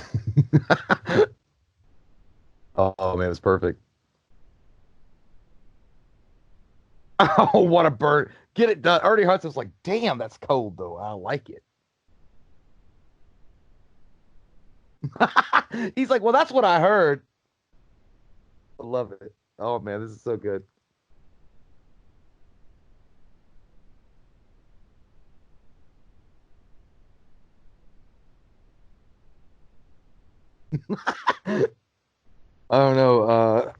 Oh man, it's perfect. Oh, what a bird. Get it done. Ernie Hudson's like, damn, that's cold though. I like it. He's like, well, that's what I heard. I love it. Oh man, this is so good. I don't know.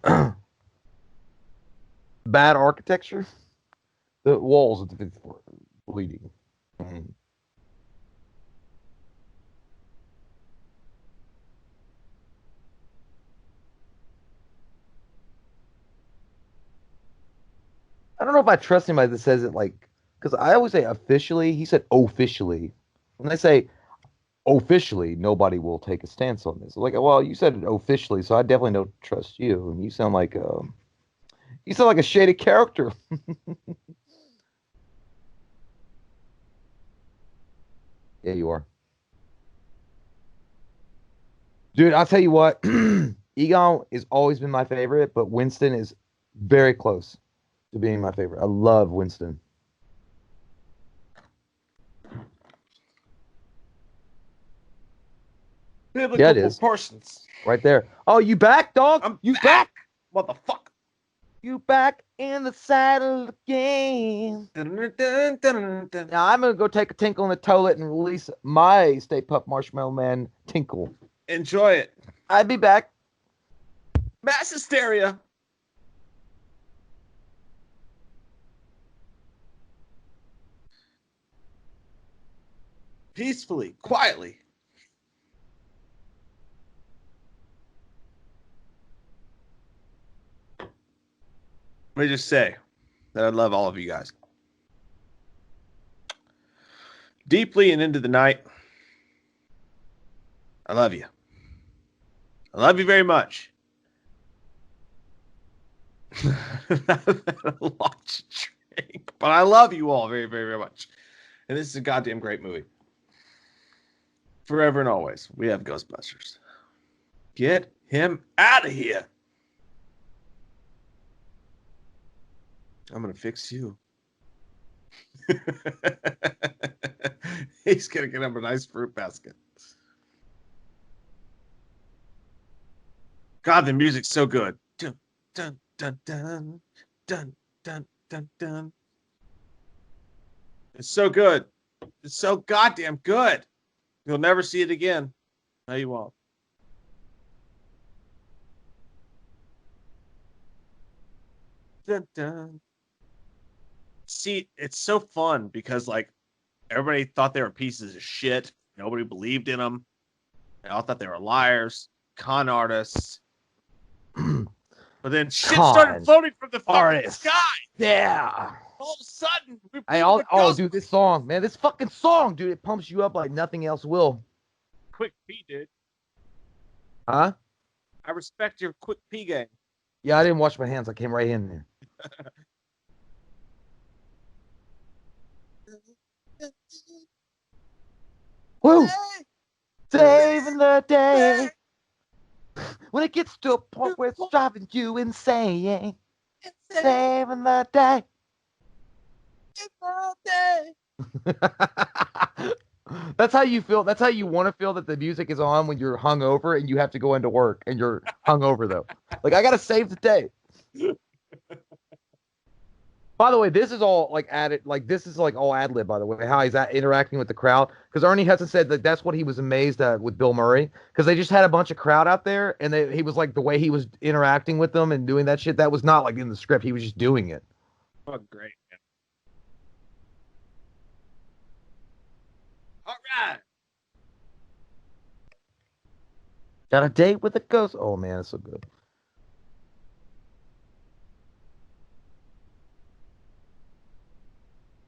Bad architecture. The walls of the fifth floor bleeding. Mm. I don't know if I trust anybody that says it like, because I always say officially. He said officially. When they say officially, nobody will take a stance on this. Like, well, you said it officially, so I definitely don't trust you. And you sound like a shaded character. Yeah, you are, dude. I'll tell you what. Egon has always been my favorite, but Winston is very close to being my favorite. I love Winston. Yeah, Biblical it is proportions. right there. Oh, you back, dog? I'm You back, back? motherfucker. You back in the saddle again. Dun, dun, dun, dun. Now I'm gonna go take a tinkle in the toilet and release my Stay Puft Marshmallow Man tinkle. Enjoy it. I'll be back. Mass hysteria. Peacefully, quietly. Let me just say that I love all of you guys. Deeply and into the night. I love you. I love you very much. A lot to drink, but I love you all very, very, very much. And this is a goddamn great movie. Forever and always, we have Ghostbusters. Get him out of here. I'm going to fix you. He's going to get him a nice fruit basket. God, the music's so good. Dun, dun, dun, dun, dun, dun, dun, dun. It's so good. It's so goddamn good. You'll never see it again. No, you won't. Dun, dun. See, it's so fun because, like, everybody thought they were pieces of shit. Nobody believed in them. They all thought they were liars, con artists. But then shit started floating from the fucking sky. Yeah. All of a sudden, dude, this song, man, this fucking song, dude, it pumps you up like nothing else will. Quick pee, dude. Huh? I respect your quick pee game. Yeah, I didn't wash my hands. I came right in there. Woo! Saving the day. When it gets to a point where it's driving you insane. Saving the day. That's how you feel. That's how you want to feel that the music is on when you're hungover and you have to go into work and you're hungover though. Like, I gotta save the day. By the way, this is all like added. Like, this is like all ad lib. By the way, how he's interacting with the crowd, because Ernie Hudson said that that's what he was amazed at with Bill Murray, because they just had a bunch of crowd out there, and he was like, the way he was interacting with them and doing that shit, that was not like in the script. He was just doing it. Oh, great. Man. All right. Got a date with a ghost. Oh man, it's so good.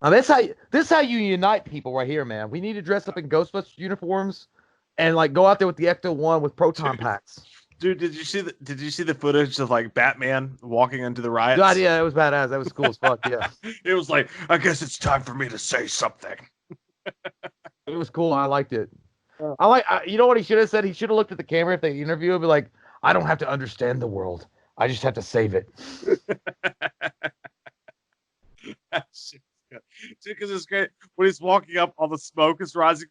Now, this is how you unite people right here, man. We need to dress up in Ghostbusters uniforms and like go out there with the Ecto-1 with proton packs. Dude, did you see the footage of like Batman walking into the riots? God, yeah, it was badass. That was cool as fuck. Yeah. It was like, I guess it's time for me to say something. It was cool. I liked it. You know what he should have said? He should have looked at the camera if they interview him and be like, I don't have to understand the world. I just have to save it. Because it's great when he's walking up, all the smoke is rising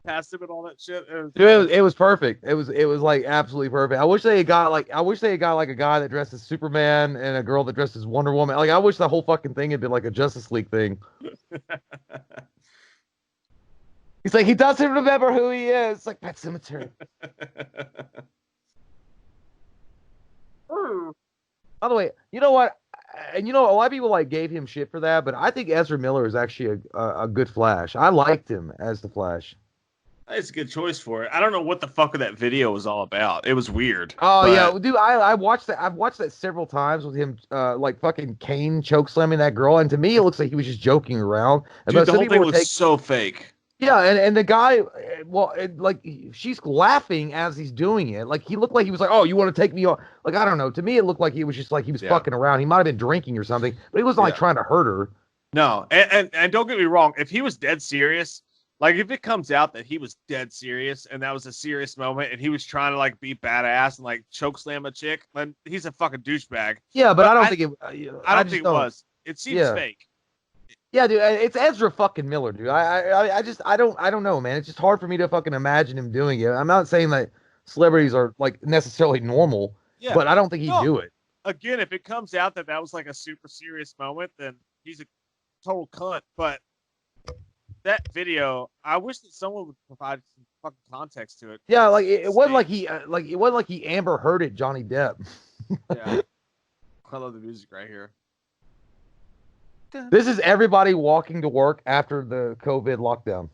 past him and all that shit. It was perfect. It was like absolutely perfect. I wish they had got like a guy that dressed as Superman and a girl that dressed as Wonder Woman. Like, I wish the whole fucking thing had been like a Justice League thing. He's like, he doesn't remember who he is. It's like Pet Sematary. By the way, you know what? And a lot of people like gave him shit for that, but I think Ezra Miller is actually a good Flash. I liked him as the Flash. It's a good choice for it. I don't know what the fuck that video was all about. It was weird. Oh yeah, dude, I watched that. I've watched that several times with him, like fucking Kane choke slamming that girl, and to me it looks like he was just joking around. Dude, the whole thing looks so fake. Yeah, and the guy, like, she's laughing as he's doing it. Like, he looked like he was like, "Oh, you want to take me on?" Like, I don't know. To me, it looked like he was just like he was fucking around. He might have been drinking or something, but he wasn't like trying to hurt her. No, and don't get me wrong. If he was dead serious, like if it comes out that he was dead serious and that was a serious moment and he was trying to like be badass and like choke slam a chick, then he's a fucking douchebag. Yeah, but I don't think it. I don't think it was. It seems fake. Yeah, dude, it's Ezra fucking Miller, dude. I don't know, man. It's just hard for me to fucking imagine him doing it. I'm not saying that celebrities are like necessarily normal, but I don't think he'd do it. again, if it comes out that was like a super serious moment, then he's a total cunt. But that video, I wish that someone would provide some fucking context to it. Yeah, like it wasn't like it wasn't like he Amber Hearded Johnny Depp. Yeah, I love the music right here. This is everybody walking to work after the COVID lockdown.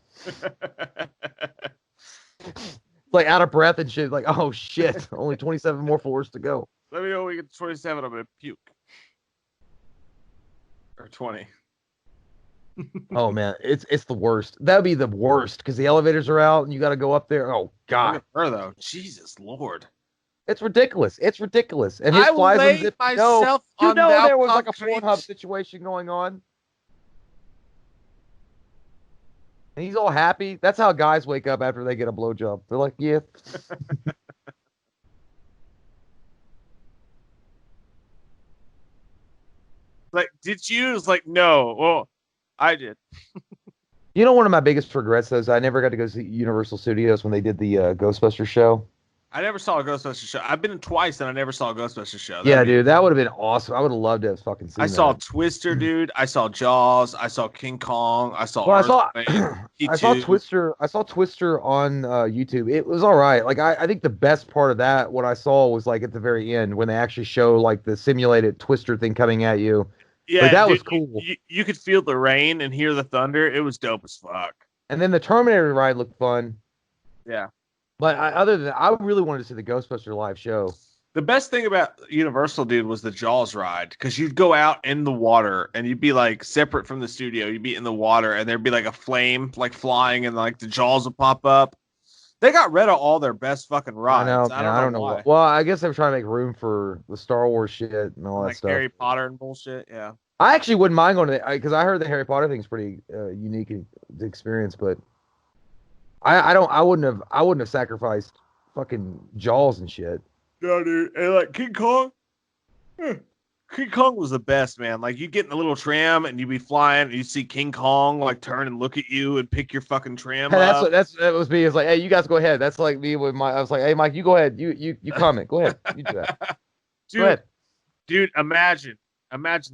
Like out of breath and shit. Like, oh shit, only 27 more floors to go. Let me know when we get to 27. I'm gonna puke. Or 20. Oh man, it's the worst. That'd be the worst because the elevators are out and you got to go up there. Oh god, look at her though. Jesus Lord, it's ridiculous. It's ridiculous. And his I will flies lay myself on there was like a concrete. Pornhub situation going on. And he's all happy. That's how guys wake up after they get a blowjob. They're like, yeah. Like, did you? It's like, no. Well, I did. You know, one of my biggest regrets though is I never got to go see Universal Studios when they did the Ghostbusters show. I never saw a Ghostbusters show. I've been twice and I never saw a Ghostbusters show. Dude, that would have been awesome. I would have loved to have fucking seen I saw Twister, dude. I saw Jaws. I saw King Kong. I saw. I saw Twister. I saw Twister on YouTube. It was all right. Like I think the best part of that, what I saw was like at the very end when they actually show like the simulated Twister thing coming at you. Yeah, like, that was cool. You could feel the rain and hear the thunder. It was dope as fuck. And then the Terminator ride looked fun. Yeah. But other than that, I really wanted to see the Ghostbuster live show. The best thing about Universal, dude, was the Jaws ride. Because you'd go out in the water and you'd be like separate from the studio. You'd be in the water and there'd be like a flame like flying and like the Jaws would pop up. They got rid of all their best fucking rides. I don't know why. Well, I guess they were trying to make room for the Star Wars shit and all that stuff. Harry Potter and bullshit, yeah. I actually wouldn't mind going to that because I heard the Harry Potter thing's pretty unique experience, but I wouldn't have sacrificed fucking Jaws and shit. No, dude. And like King Kong. King Kong was the best, man. Like you get in a little tram and you'd be flying and you see King Kong like turn and look at you and pick your fucking tram up. That was me. It's like, hey, you guys go ahead. That's like me with I was like, hey, Mike, you go ahead. You comment. Go ahead. You do that. Dude, go ahead. Dude, imagine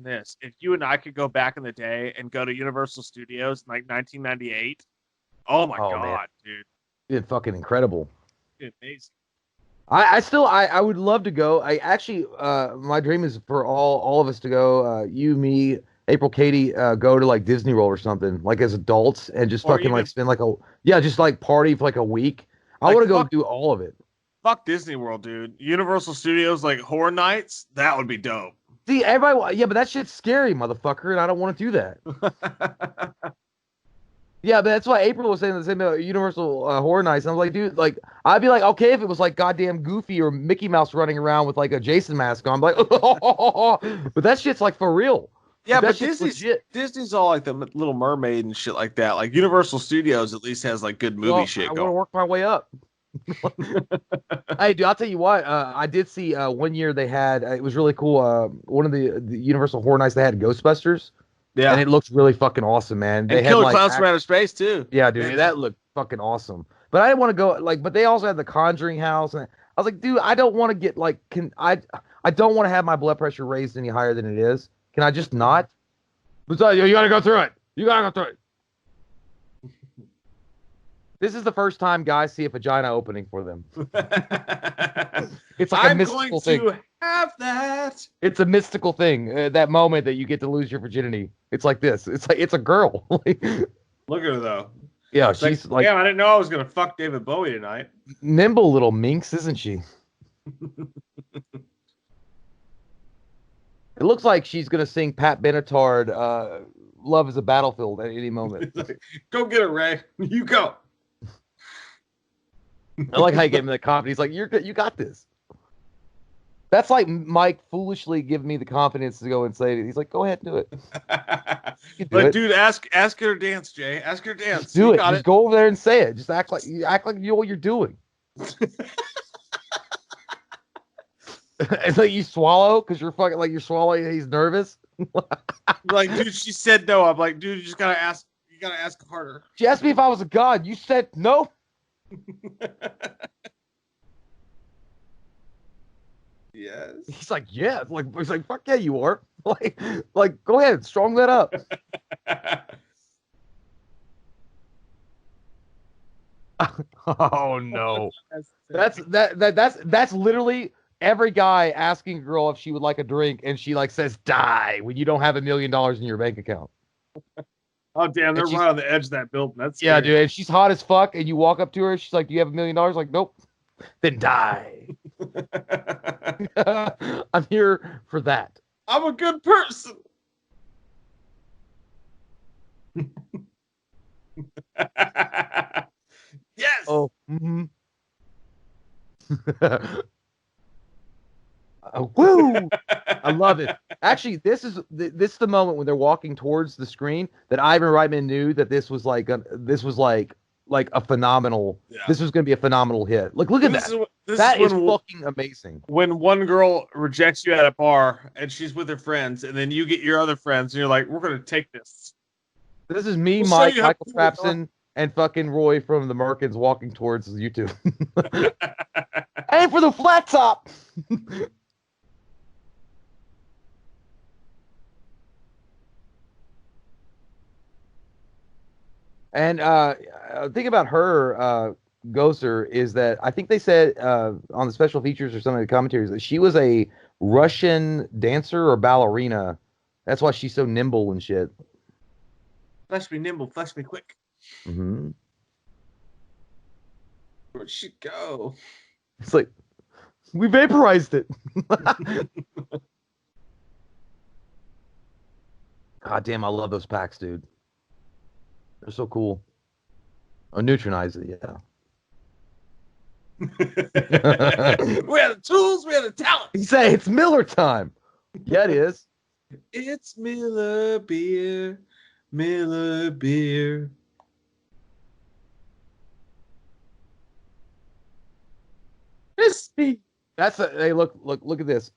this. If you and I could go back in the day and go to Universal Studios in like 1998. Oh my God, man. Dude. It's fucking incredible. Dude, amazing. I would love to go. I actually, my dream is for all of us to go. You, me, April, Katie, go to like Disney World or something, like as adults, and just fucking like spend like just like party for like a week. I want to go do all of it. Fuck Disney World, dude. Universal Studios, like Horror Nights, that would be dope. See, everybody, but that shit's scary, motherfucker, and I don't want to do that. Yeah, but that's why April was saying the same about Universal Horror Nights. And I was like, dude, like, I'd be like, okay, if it was like goddamn Goofy or Mickey Mouse running around with like a Jason mask on, I'm like, but that shit's like for real. Yeah, but Disney's all like the Little Mermaid and shit like that. Like Universal Studios at least has like good movie shit going. I want to work my way up. Hey, dude, I'll tell you what. I did see one year they had. It was really cool. One of the Universal Horror Nights they had Ghostbusters. Yeah, and it looks really fucking awesome, man. They had Killer Clowns from Outer Space too. Yeah, dude, that looked fucking awesome. But I didn't want to go like. But they also had the Conjuring house, and I was like, dude, I don't want to get like. I don't want to have my blood pressure raised any higher than it is. Can I just not? Besides, you gotta go through it. You gotta go through it. This is the first time guys see a vagina opening for them. It's like a mystical thing. I'm going to have that. It's a mystical thing. That moment that you get to lose your virginity. It's like this. It's like it's a girl. Look at her though. Yeah, she's like. Yeah, I didn't know I was gonna fuck David Bowie tonight. Nimble little minx, isn't she? It looks like she's gonna sing Pat Benatar, "Love Is a Battlefield" at any moment. Go get it, Ray. You go. I like how you get him in the confidence. He's like, you got this. That's like Mike foolishly giving me the confidence to go and say it. He's like, go ahead and do it. Like, dude, ask her to dance, Jay. Ask her to dance. Just do it. Just go over there and say it. Just act like you know what you're doing. It's like you swallow because you're fucking like you're swallowing. He's nervous. Like, dude, she said no. I'm like, dude, you just gotta ask. You gotta ask harder. She asked me if I was a god. You said no. Yes. He's like, yeah. He's like, fuck yeah, you are. Like, go ahead, strong that up. Oh no. That's literally every guy asking a girl if she would like a drink, and she like says die when you don't have $1 million in your bank account. Oh damn, they're right on the edge of that building. That's yeah, scary. dude. And she's hot as fuck, and you walk up to her, she's like, "Do you have $1 million?" Like, nope. Then die. I'm here for that. I'm a good person. Yes. Oh. Mm-hmm. Woo! I love it. Actually, this is the moment when they're walking towards the screen that Ivan Reitman knew that this was like a phenomenal. Yeah. This was going to be a phenomenal hit. Look at that. That is fucking amazing. When one girl rejects you at a bar and she's with her friends, and then you get your other friends, and you're like, "We're going to take this." This is me, Mike, Michael Trapson, and fucking Roy from the Merkins walking towards YouTube. Aim for the flat top. And thing about her, Ghoster, is that I think they said on the special features or some of the commentaries that she was a Russian dancer or ballerina. That's why she's so nimble and shit. Flash me nimble, flash me quick. Mm-hmm. Where'd she go? It's like, we vaporized it. God damn, I love those packs, dude. They're so cool. Oh, neutronize it, yeah. We have the tools, we have the talent. You say it's Miller time. Yeah, it is. It's Miller beer. Miller beer. Crispy. That's a hey, look at this.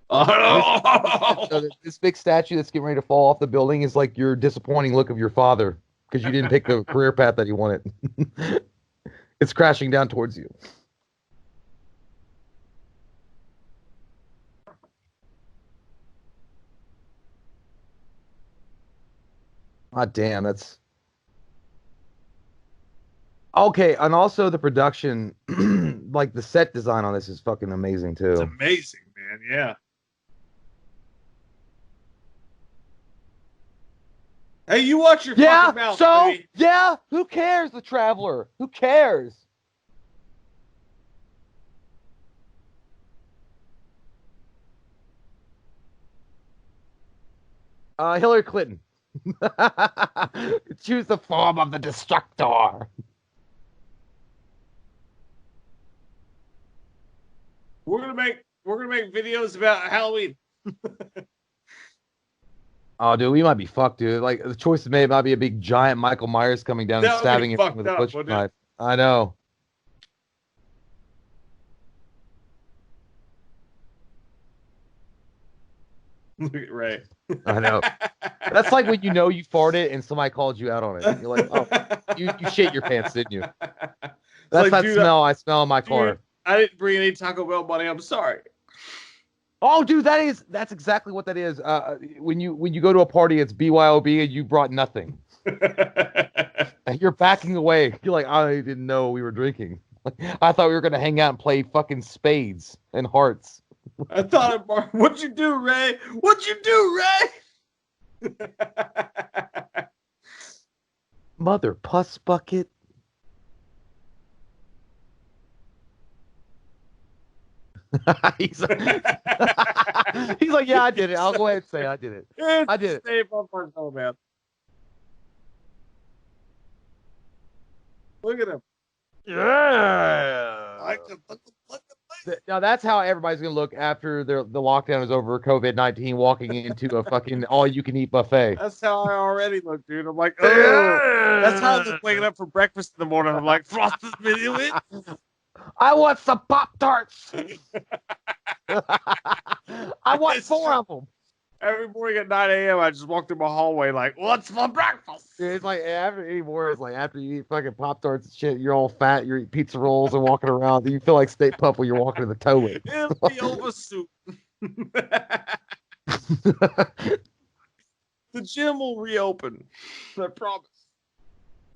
Oh. This big statue that's getting ready to fall off the building is like your disappointing look of your father because you didn't pick the career path that he wanted. It's crashing down towards you. Ah, damn, that's okay. And also the production, like the set design on this is fucking amazing too. It's amazing, man. Yeah. Hey, you watch your fucking mouth, baby. Yeah, who cares? The Traveler. Who cares? Hillary Clinton. Choose the form of the destructor. We're gonna make videos about Halloween. Oh, dude, we might be fucked, dude. Like the choice is made might be a big giant Michael Myers coming down and stabbing him with a butcher knife. I know. Right. I know. That's like when you know you farted and somebody called you out on it. You're like, oh, you shit your pants, didn't you? That's like, that smell I smell in my car. I didn't bring any Taco Bell money. I'm sorry. Oh, dude, that's exactly what that is. When you go to a party, it's BYOB and you brought nothing. And you're backing away. You're like, I didn't know we were drinking. I thought we were gonna hang out and play fucking spades and hearts. I thought, what'd you do, Ray? What'd you do, Ray? Mother puss bucket. he's like, yeah, I did it. I'll go ahead and say I did it. I did it. Man. Look at him. Yeah. Now that's how everybody's gonna look after the lockdown is over. COVID-19, walking into a fucking all-you-can-eat buffet. That's how I already look, dude. I'm like, oh. That's how I look waking up for breakfast in the morning. I'm like, Frosted video it. I want some Pop-Tarts. I want 4 of them. Every morning at 9 a.m., I just walk through my hallway like, what's for breakfast? It's like after anymore, it's like after you eat fucking Pop-Tarts and shit, you're all fat, you're eating pizza rolls and walking around. You feel like State Pup when you're walking to the toilet. It'll be over soon. The gym will reopen. I promise.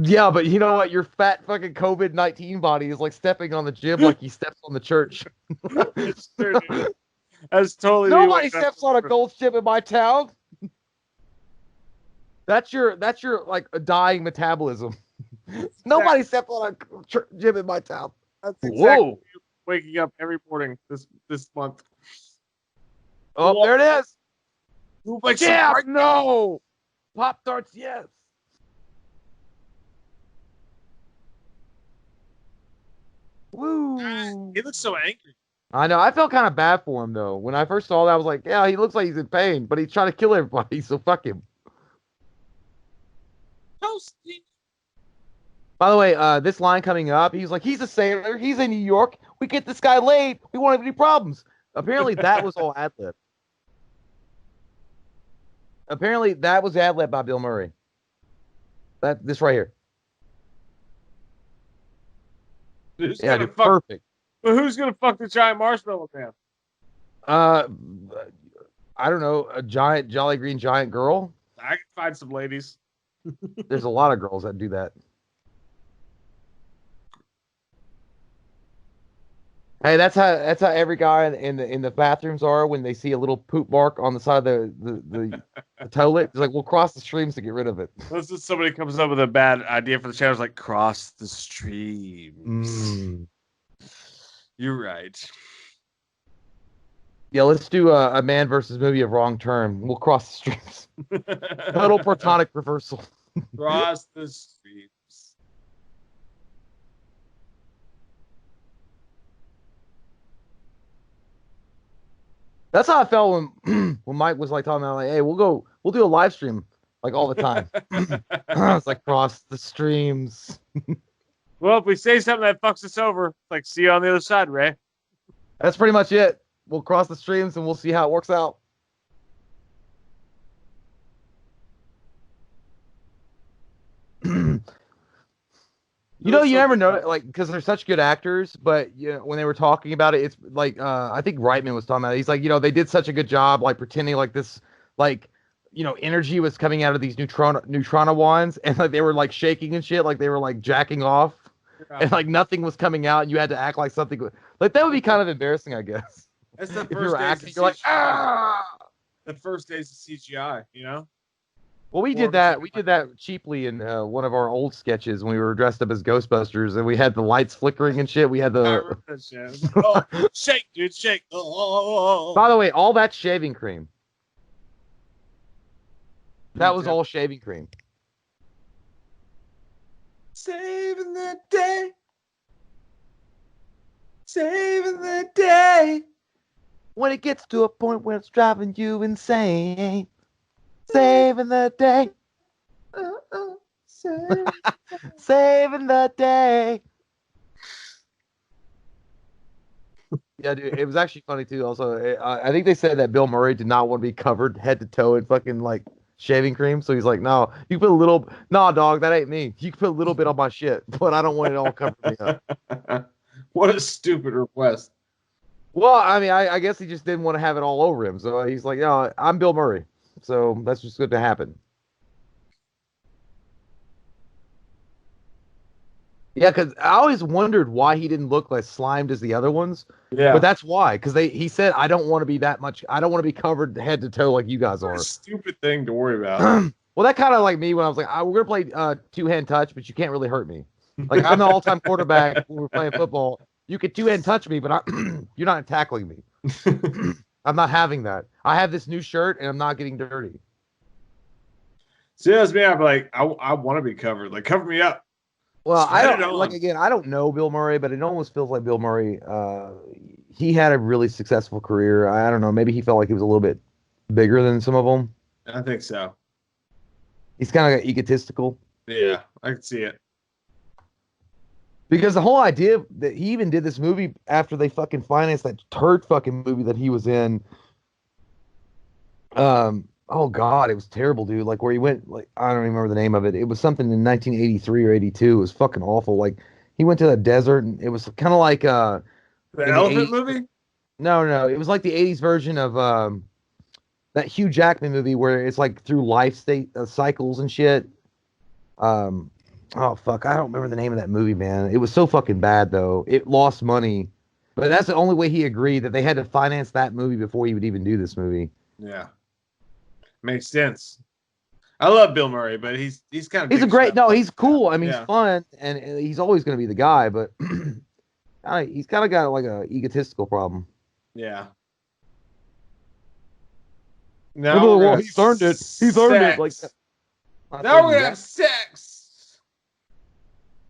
Yeah, but you know what? Your fat fucking COVID-19 body is like stepping on the gym like he steps on the church. It's true, dude. That's totally Nobody steps on a Gold's gym in my town. That's your like a dying metabolism. Nobody steps on a gym in my town. That's exactly waking up every morning this month. Oh, there it is. Yeah, no. Pop-Tarts, yes. Woo. He looks so angry. I know. I felt kind of bad for him though. When I first saw that, I was like, yeah, he looks like he's in pain, but he's trying to kill everybody, so fuck him. By the way, this line coming up, he's like, he's a sailor, he's in New York, we get this guy laid, we won't have any problems. Apparently that was all ad-lib. Apparently that was ad-lib by Bill Murray. This right here. Yeah, dude, perfect. But who's gonna fuck the giant marshmallow man? I don't know, a giant jolly green giant girl. I can find some ladies. There's a lot of girls that do that. Hey, that's how every guy in the bathrooms are when they see a little poop mark on the side of the toilet. It's like, we'll cross the streams to get rid of it. Unless somebody comes up with a bad idea for the channel, it's like cross the streams. You're right. Yeah, let's do a man versus movie of wrong turn. We'll cross the streams. Total platonic reversal. Cross the streams. That's how I felt when Mike was like talking about like, hey, we'll do a live stream like all the time. It's like cross the streams. Well, if we say something that fucks us over, like see you on the other side, Ray. That's pretty much it. We'll cross the streams and we'll see how it works out. You know, you never know, like, because they're such good actors, but you know, when they were talking about it, it's like, I think Reitman was talking about it. He's like, you know, they did such a good job, like, pretending like this, like, you know, energy was coming out of these neutrino wands, and like they were like shaking and shit, like they were like jacking off, and like nothing was coming out, and you had to act like something. Like that would be kind of embarrassing, I guess. That's the if you were acting, you're like, the first days of CGI, you know. Well, we did that cheaply in one of our old sketches when we were dressed up as Ghostbusters, and we had the lights flickering and shit. We had the shake, dude, shake. By the way, all that shaving cream. That was all shaving cream. Saving the day. Saving the day. When it gets to a point where it's driving you insane. Saving the day. Saving the day. Yeah, dude, it was actually funny too. Also, I think they said that Bill Murray did not want to be covered head to toe in fucking like shaving cream. So he's like, no, you put a little. No, dog, that ain't me. You can put a little bit on my shit, but I don't want it all covered me up. What a stupid request. Well, I mean, I guess he just didn't want to have it all over him. So he's like, no, I'm Bill Murray. So that's just good to happen. Yeah, because I always wondered why he didn't look less slimed as the other ones. Yeah. But that's why. Because he said, I don't want to be that much. I don't want to be covered head to toe like you guys are. What a stupid thing to worry about. Well, that kind of like me when I was like, we're going to play two-hand touch, but you can't really hurt me. Like, I'm the all-time quarterback when we're playing football. You could two-hand touch me, but you're not tackling me. I'm not having that. I have this new shirt, and I'm not getting dirty. See, that's me. I'm like, I want to be covered. Like, cover me up. Well, I don't like. Again, I don't know Bill Murray, but it almost feels like Bill Murray. He had a really successful career. I don't know. Maybe he felt like he was a little bit bigger than some of them. I think so. He's kind of egotistical. Yeah, I can see it. Because the whole idea that he even did this movie after they fucking financed that turd fucking movie that he was in. Oh God, it was terrible, dude. Like where he went, like I don't remember the name of it. It was something in 1983 or 82. It was fucking awful. Like he went to the desert, and it was kind of like The in the Elephant 80s. movie? No, it was like the 80s version of that Hugh Jackman movie where it's like through life state cycles and shit. Um, oh fuck, I don't remember the name of that movie, man. It was so fucking bad though. It lost money, but that's the only way he agreed that they had to finance that movie before he would even do this movie. Yeah. Makes sense. I love Bill Murray, but he's kind of He's a dick great, shit. no, he's cool. I mean, he's Yeah. fun, and he's always going to be the guy, but he's kind of got like a egotistical problem. Yeah. Well, Now we're gonna he's earned it. He's earned it. Like, now we're gonna have sex.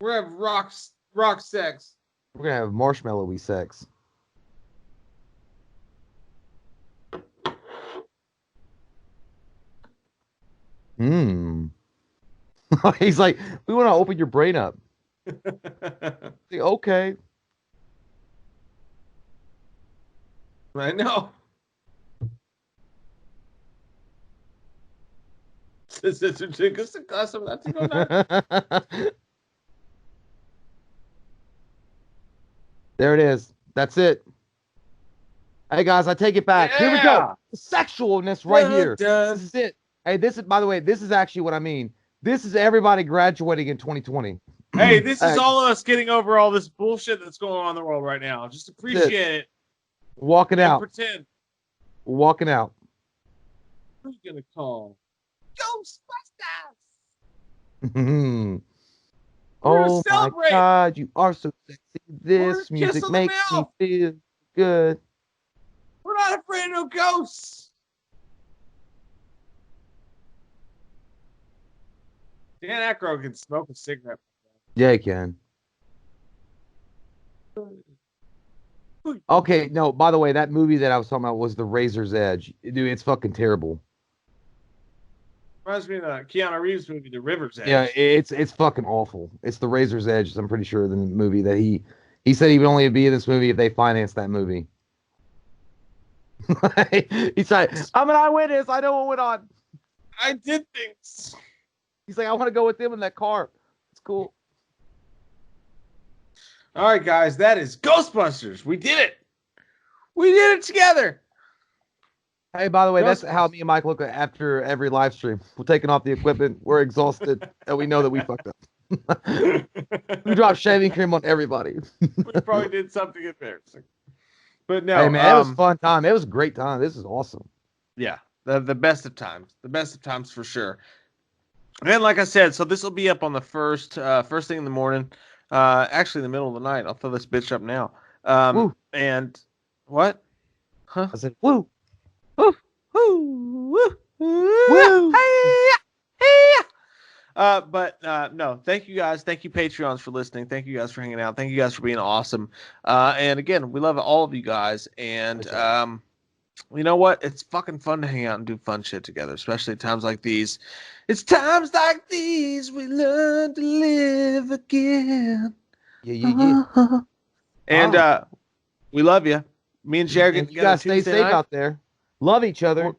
We're gonna have rock sex. We're gonna have marshmallowy sex. Hmm. He's like, we want to open your brain up. Like, okay. I know. There it is. That's it. Hey guys, I take it back. Yeah. Here we go. The sexualness right here. This is it. Hey, this is, by the way, this is actually what I mean. This is everybody graduating in 2020. Hey, this is all of us getting over all this bullshit that's going on in the world right now. Just appreciate it. Walking out. Pretend. Walking out. Who are you gonna call? Ghostbusters. Oh my God, you are so sexy. This music makes me feel good. We're not afraid of no ghosts. Dan Aykroyd can smoke a cigarette. Yeah, he can. Okay, no, by the way, that movie that I was talking about was The Razor's Edge. Dude, it's fucking terrible. Reminds me of the Keanu Reeves movie, The River's Edge. Yeah, it's fucking awful. It's The Razor's Edge. I'm pretty sure the movie that he said he would only be in this movie if they financed that movie. He's like, I'm an eyewitness. I know what went on. I did things. He's like, I want to go with them in that car. It's cool. All right, guys, that is Ghostbusters. We did it. We did it together. Hey, by the way, that's how me and Mike look after every live stream. We're taking off the equipment. We're exhausted, and we know that we fucked up. We dropped shaving cream on everybody. We probably did something embarrassing. But no, hey man, it was a fun time. It was a great time. This is awesome. Yeah, the best of times. The best of times for sure. And like I said, so this will be up on the first thing in the morning. Actually, in the middle of the night. I'll throw this bitch up now. And what? Huh? I said, woo. Woo. Woo. Woo. But no, thank you guys. Thank you, Patreons, for listening. Thank you guys for hanging out. Thank you guys for being awesome. And again, we love all of you guys. And you know what? It's fucking fun to hang out and do fun shit together, especially at times like these. It's times like these we learn to live again. Yeah. And we love you. Me and Jared get together. You guys stay safe out there. Love each other.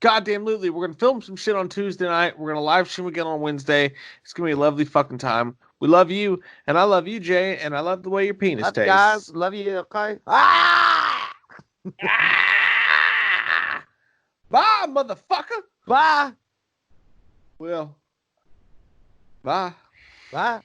Goddamn-lutely. We're going to film some shit on Tuesday night. We're going to live stream again on Wednesday. It's going to be a lovely fucking time. We love you, and I love you, Jay, and I love the way your penis tastes. Guys, love you, okay? Bye, motherfucker. Bye. Well, bye. Bye.